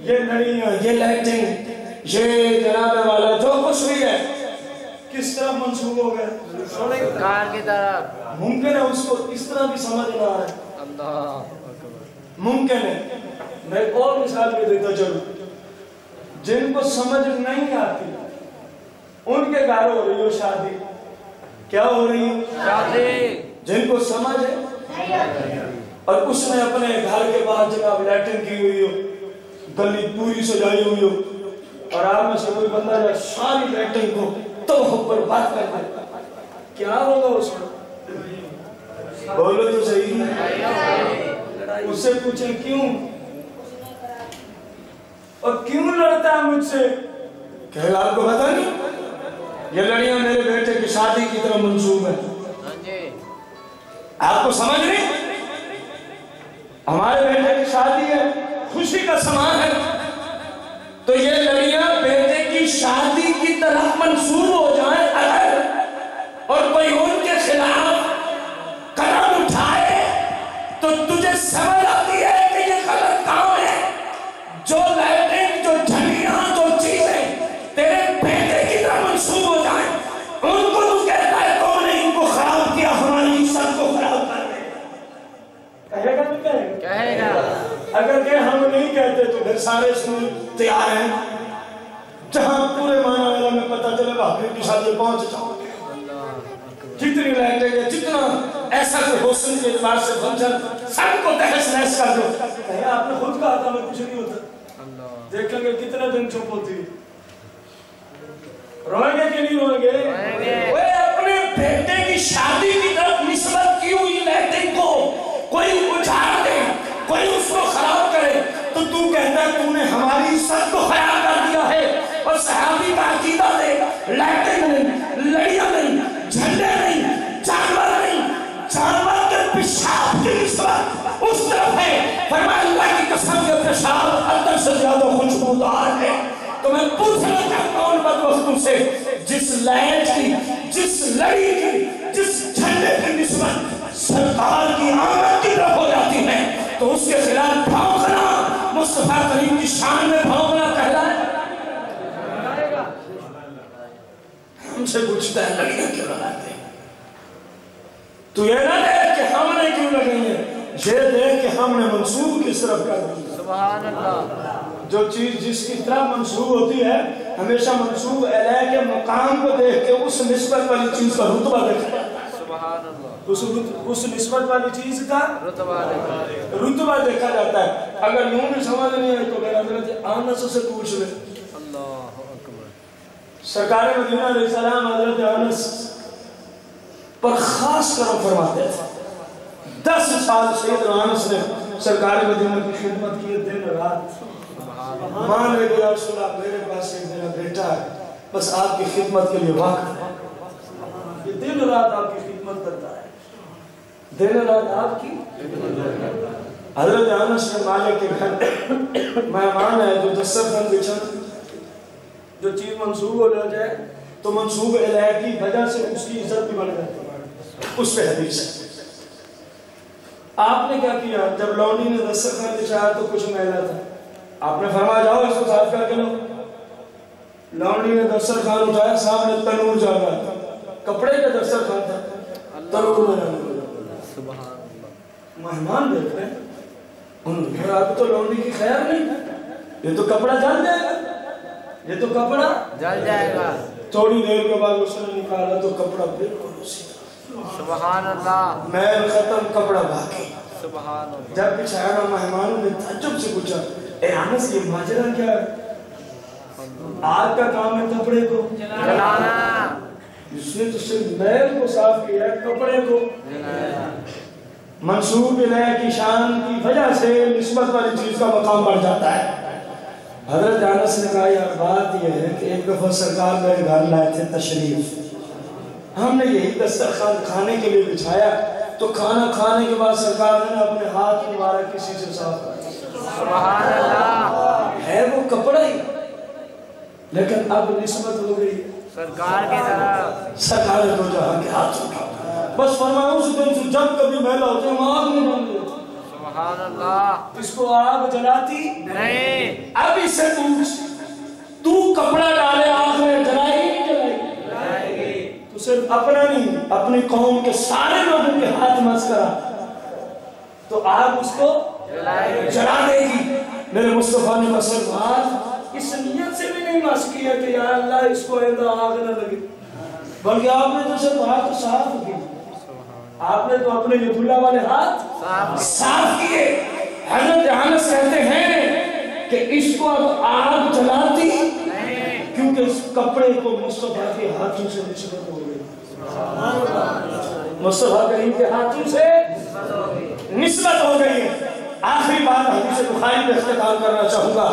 یہ لڑیاں، یہ لائٹنگ، یہ جناب والا جو کچھ بھی ہے کس طرح منسوب ہو گئے؟ سرکار کی طرف۔ ممکن ہے اس کو اس طرح بھی سمجھ نہ آئے، ممکن ہے۔ میں ایک اور مثال بھی دیتا چلوں، جن کو سمجھ نہیں آتی ان کے گھر ہو رہی ہو شادی، کیا ہو رہی ہے؟ شادی۔ جن کو سمجھ ہے اور اس نے اپنے گھر کے باہر جناب لائٹنگ کی ہوئی ہو، گلی پوری سجائی ہوئی ہو، اور آپ میں سے کوئی بندہ جائے ساری لائٹنگ کو تو پر بات کر دے، کیا ہوگا اس میں؟ بولو تو صحیح۔ اس سے پوچھیں کیوں، اور کیوں لڑتا ہے مجھ سے؟ کہ آپ کو پتا نہیں یہ لڑیاں میرے بیٹے کی شادی کی طرف منسوب ہے، آپ کو سمجھ نہیں؟ ہمارے بیٹے کی شادی ہے، خوشی کا سامان ہے، تو یہ لڑیاں بیٹے کی شادی کی طرف منسوب ہو جائیں اگر اور کوئی ان کے خلاف قدم اٹھائے تو تجھے سمجھ آتی ہے کہ یہ غلط کام ہے۔ جو لائٹنگ، جو جھنڈیاں، جو چیزیں تیرے بیٹے کی طرف منسوب ہو جائیں ان کو تو کہتا ہے کون نے ان کو خراب کیا، ہماری عزت کو خراب کر دے، کہے گا تو کہے گا؟ اگر کہ ہم نہیں کہتے تو پھر سارے سنوں تیار ہیں، جہاں پورے معنی والا میں پتہ چلے بھاپی کی شادی پہنچ جاؤ گے، جتنی لائٹیں گے، جتنا ایسا کہ حسن کے اعتبار سے فنکشن سب کو تحس نحس کر دو، کہیں آپ نے خود کہا تھا میں کچھ نہیں ہوتا، دیکھ لیں گے کتنے دن چپ ہوتی ہے، روئیں گے کہ نہیں روئیں گے؟ وہ اپنے بیٹے کی شادی کی طرف نسبت کی ہوئی لائٹنگ کو کوئی اجھاڑ دے، کوئی اس کو خراب کرے تو تو کہتا ہے تو نے ہماری عزت کو خراب کر دیا ہے۔ اور صحابی کا عقیدہ دے، لائٹنگ نہیں، لڑیاں نہیں، جھنڈے نہیں، جانور نہیں، جانور کے پیشاب کی نسبت اس طرف ہے۔ فرمایا اللہ کی قسم کے پیشاب عطر سے زیادہ خوشبودار ہے۔ تو میں پوچھنا چاہتا ہوں ان بدبختوں سے، جس لائٹ کی، جس لڑی کی، جس جھنڈے کی نسبت سرکار کی آمد کی طرف ہو جاتی ہے تو اس کے خلاف بھونکنا مصطفیٰ کریم کی شان میں بھونکنا کہلائے۔ ہم سے پوچھتا ہے لڑیاں کیوں لگاتے ہیں؟ تو یہ نہ دیکھ کہ ہم نے کیوں لگائی ہیں، یہ دیکھ کہ ہم نے منسوب کس طرف کر دی۔ سبحان اللہ۔ جو چیز جس کی طرف منسوب ہوتی ہے ہمیشہ منسوب علیہ کے مقام کو دیکھ کے اس نسبت والی چیز کا رتبہ دیکھا جاتا ہے۔ سبحان اللہ۔ اس نسبت والی چیز کا رتبہ دیکھا جاتا ہے۔ اگر یوں بھی سمجھ نہیں ہے تو میرا حضرت انس سے پوچھ لے۔ اللہ اکبر۔ سرکار مدینہ علیہ السلام حضرت انس پر خاص کرم فرماتے تھے۔ 10 سال سیدنا انس نے سرکار مدینہ کی خدمت کی، دن رات مان لے گیا رسول اللہ میرے پاس ایک میرا بیٹا ہے، بس آپ کی خدمت کے لیے وقت ہے، یہ دن رات آپ کی خدمت کرتا ہے، دن رات آپ کی حضرت انس بن مالک کے گھر مہمان ہے جو دسترخوان بچھا، جو چیز منسوب ہو جائے تو منسوب الہ کی وجہ سے اس کی عزت بھی بڑھ جاتی ہے، اس پہ حدیث ہے۔ آپ نے کیا کیا؟ جب لونڈی نے دسترخوان بچھایا تو کچھ میلا تھا، آپ نے فرمایا جاؤ اس کو صاف کر کے لو۔ لونڈی نے دسترخوان اٹھایا، سامنے تنور جا رہا تھا، کپڑے کا دسترخوان تھا، تنور میں مہمان دیکھ رہے ہیں، انہوں نے کہا اب تو لونڈی کی خیر نہیں، یہ تو کپڑا جل جائے گا، یہ تو کپڑا جل جائے گا۔ تھوڑی دیر کے بعد اس نے نکالا تو کپڑا بالکل اسی طرح، سبحان اللہ، میل ختم، کپڑا باقی۔ سبحان اللہ۔ جب بچھایا مہمانوں نے تعجب سے پوچھا اے انس یہ ماجرا کیا ہے؟ آگ کا کام ہے کپڑے کو جلانا، اس نے تو صرف میل کو صاف کیا ہے، کپڑے کو منسوب الہ کی شان کی وجہ سے نسبت والی چیز کا مقام بڑھ جاتا ہے۔ حضرت انس نے کہا یار بات یہ ہے کہ ایک دفعہ سرکار میرے گھر لائے تھے تشریف، ہم نے یہی دسترخوان کھانے کے لیے بچھایا تو کھانا کھانے کے بعد سرکار نے اپنے ہاتھ مبارا کسی سے صاف کر سبحان اللہ، ہے وہ کپڑا ہی، لیکن اب نسبت ہو گئی سرکار کی طرف، سرکار دو جہاں کے ہاتھ اٹھا بس فرمایا اس دن سے جب کبھی میلہ ہوتے ہیں آگ نہیں بن گئی، سبحان اللہ، اس کو آگ جلاتی نہیں، اب اس سے پوچھ تو کپڑا ڈالے آگ میں جلائے گی نہیں جلائے گی؟ تو صرف اپنا نہیں اپنی قوم کے سارے لوگوں کے ہاتھ مس کرا تو آگ اس کو جلا دے گی۔ میرے مصطفیٰ نے بسر بات اس نیت سے بھی نہیں مس کیا کہ یا اللہ اس کو ایدہ آگ نہ لگے، بلکہ آپ نے تو صرف ہاتھ تو صاف کی، آپ نے تو اپنے ید اللہ والے ہاتھ صاف کیے۔ حضرت انس کہتے ہیں کہ اس کو اب آگ جلاتی کیونکہ اس کپڑے کو مصطفیٰ کے ہاتھوں سے نسبت ہو گئی، مصطفیٰ کریم کے ہاتھوں سے نسبت ہو گئی ہے۔ آخری بات حدیث بخاری میں اختتام کرنا چاہوں گا،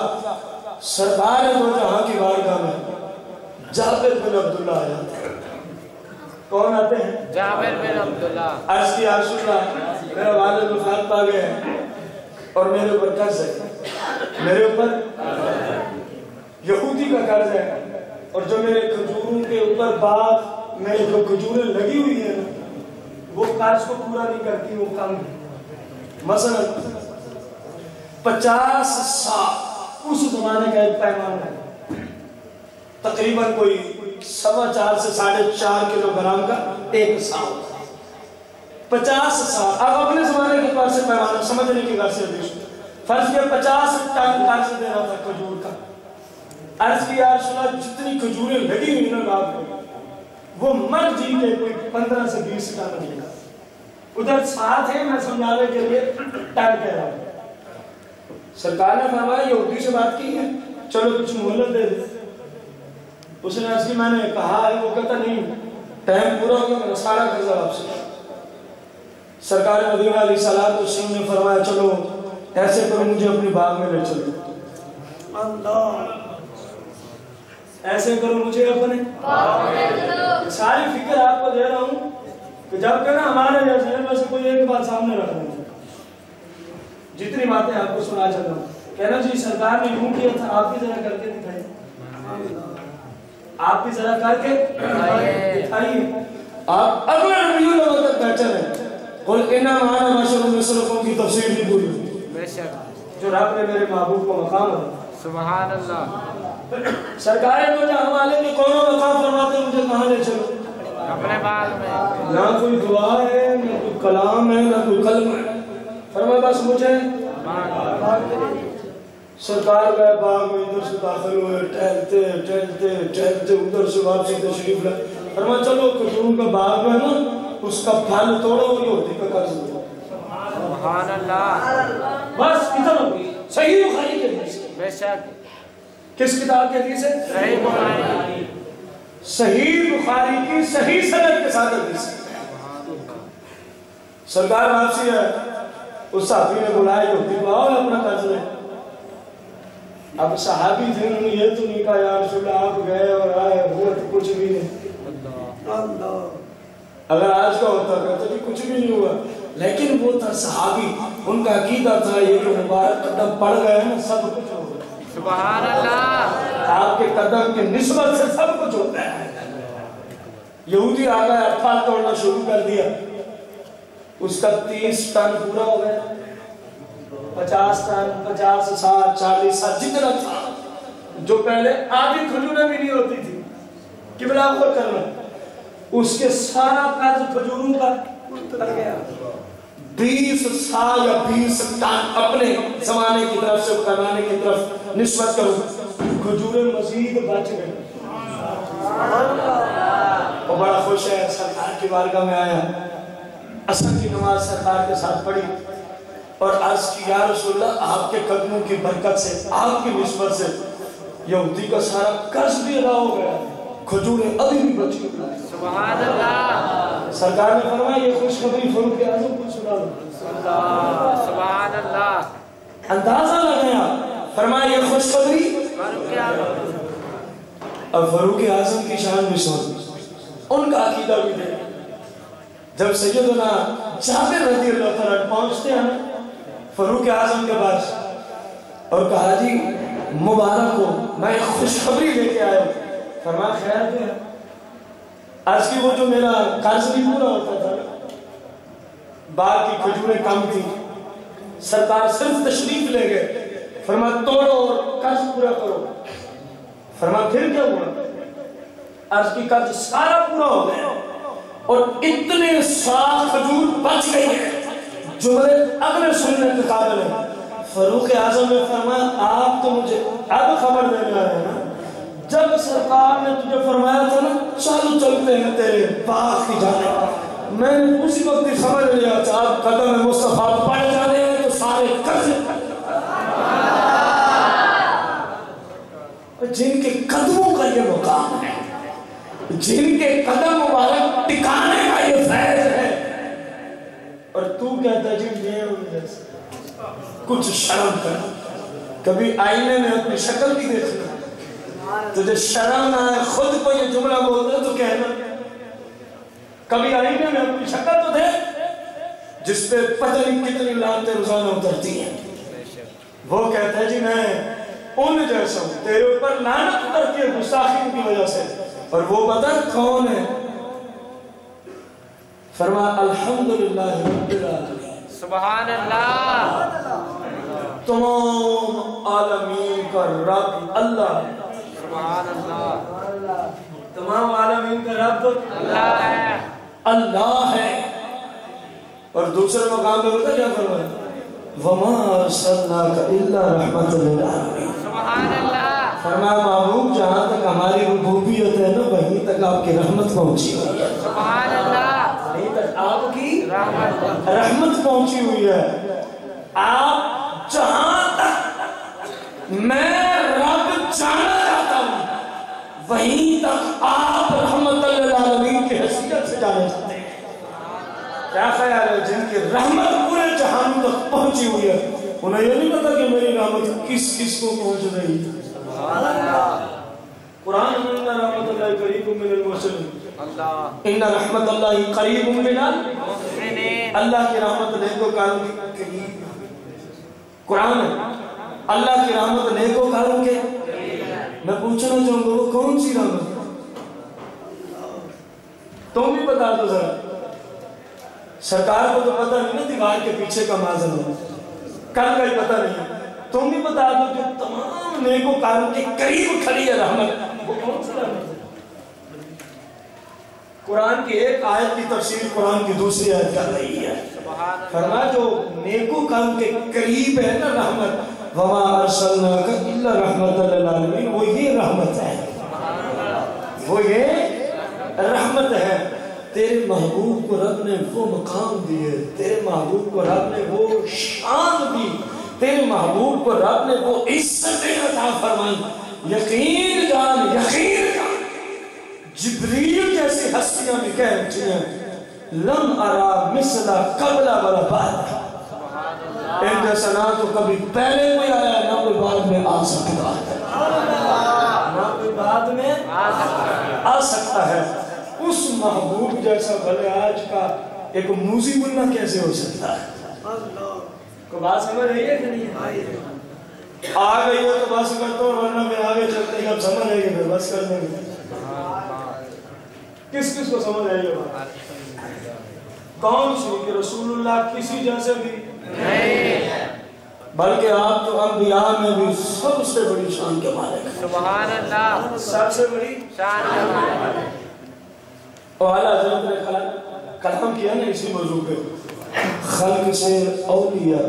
سرکار دو جہاں کی بارگاہ میں جابر بن عبداللہ آیا، کون آتے ہیں؟ جابر بن عبداللہ، عرض کی رسول اللہ میرا والد وفات پا گئے اور میرے اوپر قرض ہے، میرے اوپر یہودی کا قرض ہے، اور جو میرے کھجوروں کے اوپر باغ میں جو کھجوریں لگی ہوئی ہیں وہ قرض کو پورا نہیں کرتی، وہ کم ہے۔ مثلا 50 سال اس زمانے کا ایک پیمانہ ہے، تقریباً کوئی 4.25 سے 4.5 کلو گرام کا ایک سال، 50 سال۔ اب اپنے زمانے کے پاس سے پیمانہ سمجھنے کی غرض سے حدیث فرض کیا 50 ٹن قرض دے رہا تھا کھجور کا۔ عرض کی یا رسول اللہ جتنی کھجوریں لگی ہوئی نا رات میں وہ مر جی کے کوئی 15 سے 20 ٹن لگے گا، ادھر ساتھ ہے میں سمجھانے کے لیے ٹن کہہ رہا ہوں۔ سرکار نے فرمایا یہودی سے بات کی ہے چلو کچھ مہلت دے دے، اس نے عرض کی میں نے کہا ہے، وہ کہتا نہیں ٹائم پورا ہو گیا میرا سارا قرضہ واپس کر۔ سرکار مدینہ علیہ السلام نے فرمایا چلو ایسے کرو مجھے اپنی باغ میں لے چلو، اللہ ایسے کرو مجھے اپنے ساری فکر آپ کو دے رہا ہوں کہ جب کہ نا ہمارے جیسے میں سے کوئی ایک بات سامنے رکھ رہا ہوں، جتنی باتیں آپ کو سنا چاہتا ہوں، کہنا جی سرکار نے یوں کیا تھا آپ بھی ذرا کر کے دکھائیں، آپ بھی ذرا کر کے دکھائیے۔ آپ اگلے ربیع الاول تک بیٹھے رہے، قل انما انا بشر مثلکم کی تفسیر نہیں بولی، بے شک جو رب نے میرے محبوب کو مقام ہے۔ سبحان اللہ، سرکار تو جہاں والے کے کونوں مقام فرماتے مجھے کہاں لے چلو، اپنے باغ میں، نہ کوئی دعا ہے نہ کوئی کلام ہے نہ کوئی کلمہ ہے، فرمایا بس مجھے سرکار گئے باغ میں، ادھر سے داخل ہوئے، ٹہلتے ٹہلتے ٹہلتے ادھر سے واپسی تشریف لائے، فرمایا چلو کھجور کا باغ میں نا اس کا پھل توڑو اور یہودی کا قرض دو، سبحان اللہ، بس ادھر ہو گئی۔ صحیح بخاری کے حدیث، بے شک کس کتاب کے حدیث ہے؟ صحیح بخاری، صحیح بخاری کی صحیح سند کے ساتھ حدیث ہے۔ سرکار واپسی ہے، اس صحابی نے بلایا یہودی کو آؤ اپنا قرض لے۔ اب صحابی تھے انہوں نے یہ تو نہیں کہا یا رسول اللہ آپ گئے اور آئے ہوا تو کچھ بھی نہیں، اگر آج کا ہوتا کہتا کہ کچھ بھی نہیں ہوا، لیکن وہ تھا صحابی، ان کا عقیدہ تھا یہ جو مبارک قدم پڑ گئے ہیں سب کچھ ہو گیا، سبحان اللہ، آپ کے قدم کی نسبت سے سب کچھ ہوتا ہے۔ یہودی آ گیا پھل توڑنا شروع کر دیا، اس کا 30 ٹن پورا ہو گیا، 50 ٹن 50 سال 40 سال جتنا تھا، جو پہلے آدھی کھجوریں بھی نہیں ہوتی تھی قبلہ کو کرنا، اس کے سارا قرض کھجوروں کا اتر گیا۔ 20 سال یا 20 ٹن اپنے زمانے کی طرف سے پیمانے کی طرف نسبت کرو، کھجوریں مزید بچ گئے، وہ بڑا خوش ہے، سرکار کی بارگاہ میں آیا، عصر کی نماز سرکار کے ساتھ پڑھی اور عرض کی یا رسول اللہ آپ کے قدموں کی برکت سے، آپ کی نسبت سے یہودی کا سارا قرض بھی ادا ہو گیا، کھجوریں ابھی بھی بچی ہوئی۔ سبحان اللہ، سرکار نے فرمایا یہ خوشخبری فاروق اعظم کو سنا دو۔ سبحان اللہ، اندازہ لگایا، فرمایا یہ خوشخبری فاروق اعظم۔ اب فاروق اعظم کی شان بھی سن، ان کا عقیدہ بھی دے۔ جب سیدنا جابر رضی اللہ تعالیٰ پہنچتے ہیں فاروق اعظم کے پاس اور کہا جی مبارک ہو، میں ایک خوشخبری لے کے آیا ہوں۔ فرمایا خیر کیا؟ آج کی وہ جو میرا قرض بھی پورا ہوتا تھا، باغ کی کھجوریں کم تھی، سرکار صرف تشریف لے گئے، فرمایا توڑو اور قرض پورا کرو۔ فرمایا پھر کیا ہوا؟ آج کی قرض سارا پورا ہو گیا اور اتنے سال کھجور بچ گئی ہے، جملے اگلے سننے کے قابل ہیں۔ فاروق اعظم نے فرمایا آپ تو مجھے اب خبر دینے آئے ہیں نا، جب سرکار نے تجھے فرمایا تھا نا چل چلتے ہیں تیرے باغ کی جانب، میں نے اسی وقت ہی خبر لیا تھا آپ قدم مصطفیٰ پڑھ جانے ہیں تو سارے قرض، جن کے قدموں کا یہ مقام ہے، جن کے قدم مبارک ٹکانے کا یہ فیض ہے، اور تو کہتا جی میں ہوں جیسے کچھ شرم کر، کبھی آئینے میں اپنی شکل بھی دیکھنا، تجھے شرم نہ ہے خود کو یہ جملہ بولتے تو کہنا، کبھی آئینے میں اپنی شکل تو دیکھ جس پہ پتہ نہیں کتنی لعنتیں روزانہ اترتی ہیں۔ وہ کہتا ہے جی میں ان جیسا ہوں، تیرے اوپر لعنت اترتی ہے گستاخی کی وجہ سے، اور وہ پتہ کون ہے؟ فرمایا الحمدللہ رب العالمین، سبحان اللہ، تمام عالمین کا رب اللہ، سبحان اللہ، تمام عالمین کا رب اللہ ہے، اللہ ہے۔ اور دوسرے مقام میں ہوتا کیا فرمایا؟ وَمَا أَرْسَلْنَاكَ إِلَّا رَحْمَةً لِلْعَالَمِينَ، سبحان اللہ، فرمایا محبوب جہاں تک ہماری ربوبیت ہے نا وہیں تک آپ کی رحمت پہنچی ہوئی ہے، سبحان اللہ، وہیں تک آپ کی رحمت، رحمت پہنچی ہوئی ہے۔ آپ جہاں تک میں رب جانا چاہتا ہوں وہیں تک آپ رحمت للعالمین کی حیثیت سے جانا چاہتے ہیں۔ کیا خیال ہے جن کی رحمت پورے جہان تک پہنچی ہوئی ہے انہیں یہ نہیں پتا کہ میری رحمت کس کس کو پہنچ رہی ہے؟ قرآن ان رحمت اللہ قریب من المحسنین، ان رحمت اللہ قریب من المحسنین، اللہ کی رحمت نیکوکاروں کے قریب۔ قرآن ہے اللہ کی رحمت نیکوکاروں کے، میں پوچھنا چاہوں گا وہ کون سی رحمت؟ تم بھی بتا دو ذرا، سرکار کو تو پتہ نہیں نا دیوار کے پیچھے کا ماضر ہے، کل کا ہی پتہ نہیں، تم بھی بتا دو جو تمام نیکوکاروں کے قریب کھڑی ہے رحمت، وہ کون سی رحمت ہے؟ قرآن کی ایک آیت کی تفسیر قرآن کی دوسری آیت کر رہی ہے، فرمایا جو نیکوکاروں کے قریب ہے نا رحمت، وَمَا أَرْسَلْنَاكَ إِلَّا رَحْمَةً لِلْعَالَمِينَ، وہ یہ رحمت ہے، وہ یہ رحمت ہے۔ تیرے محبوب کو رب نے وہ مقام دیے، تیرے محبوب کو رب نے وہ شان دی، تیرے محبوب کو رب نے وہ عزت عطا فرمائی۔ یقین جان، یقین جان، جبریل جیسی ہستیاں بھی کہہ رہی ہیں لم ارا مثل قبل ولا بعد، ان جیسا نہ تو کبھی پہلے کوئی آیا نہ کوئی بعد میں آ سکتا ہے، نہ کوئی بعد میں آ سکتا ہے۔ اس محبوب جیسا بھلے آج کا ایک موزی بننا کیسے ہو سکتا ہے؟ کو بات سمجھ رہی ہے کہ نہیں؟ آ گئی ہے تو بس کرتا ہوں، ورنہ میں آگے چلتے ہیں اب سمجھ رہے گی پھر بس کر دیں گے۔ کس کس کو سمجھ آئی ہے بات؟ کون سی کہ رسول اللہ کسی جیسے بھی نہیں، بلکہ آپ تو انبیاء میں بھی سب سے بڑی شان کے مالک ہیں، سبحان اللہ، سب سے بڑی شان کے مالک۔ اور اعلیٰ حضرت نے کلام کیا نا اسی موضوع پہ، خلق سے اولیاء،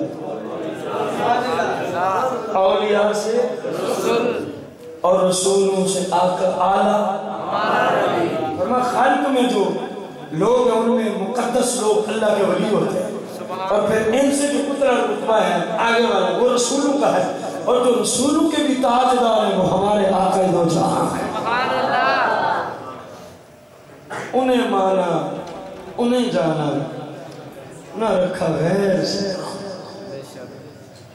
اولیاء سے رسول، اور رسولوں سے اعلیٰ فرمایا خلق میں جو لوگ ہیں ان میں مقدس لوگ اللہ کے ولی ہوتے ہیں، اور پھر ان سے جو اترا رتبہ ہے آگے والا وہ رسولوں کا ہے، اور جو رسولوں کے بھی تاجدار ہیں وہ ہمارے آقا دو جہاں ہیں۔ سبحان اللہ، انہیں مانا، انہیں جانا، نہ رکھا غیر سے۔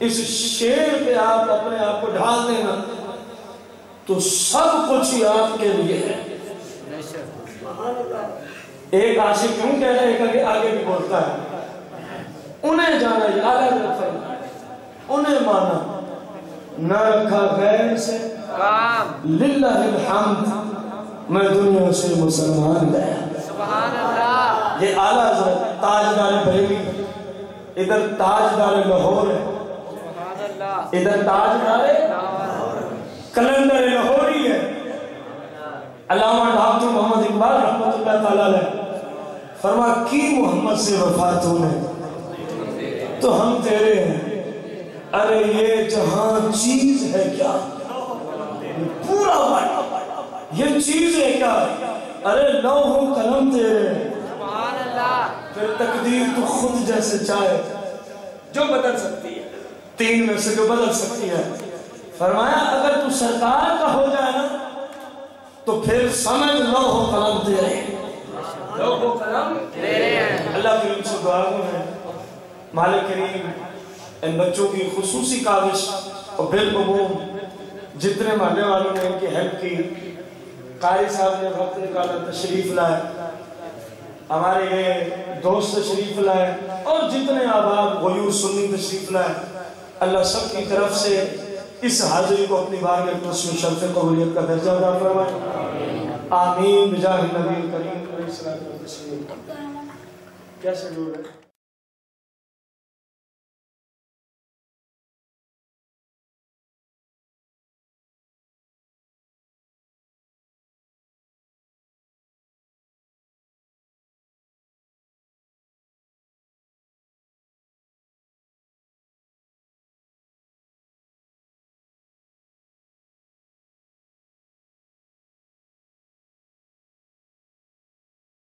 اس شیر پہ آپ اپنے آپ کو ڈھال دینا تو سب کچھ ہی آپ کے لیے ہے۔ ایک عاشق کیوں کہہ رہے ہیں کہ آگے بھی بولتا ہے انہیں جانا یہ اعلیٰ فرمایا، انہیں مانا، نہ رکھا غیر سے کام، للہ الحمد میں دنیا سے مسلمان گیا۔ سبحان اللہ، یہ اعلیٰ حضرت تاجدار بریلی، ادھر تاجدار لاہور ہے، سبحان اللہ، ادھر تاجدار کلندر لاہوری ہے۔ علامہ ڈاکٹر محمد اقبال رحمۃ اللہ تعالیٰ علیہ فرما کی محمد سے وفا تو نے تو ہم تیرے ہیں، ارے یہ جہاں چیز ہے کیا، پورا بات یہ چیز ہے کیا، ارے لوح و قلم تیرے ہیں، سبحان اللہ، پھر تقدیر تو خود جیسے چاہے جو بدل سکتی ہے، تین میں سے جو بدل سکتی ہے۔ فرمایا اگر تو سرکار کا ہو جائے نا تو پھر سمجھ لوح و قلم تیرے ہیں، لوح و قلم تیرے ہیں۔ اللہ کریم سے دعا ہے مالک کریم ان بچوں کی خصوصی کاوش اور بالعموم جتنے محلے والوں نے ان کی ہیلپ کی، قاری صاحب نے وقت نکالا تشریف لائے، ہمارے یہ دوست تشریف لائے، اور جتنے آباد غیور سنی تشریف لائے، اللہ سب کی طرف سے اس حاضری کو اپنی بارگاہ اقدس میں شرف قبولیت کا درجہ عطا فرمائے، آمین بجاہ النبی کریم علیہ الصلوۃ والتسلیم۔ کیسے لوگ ہیں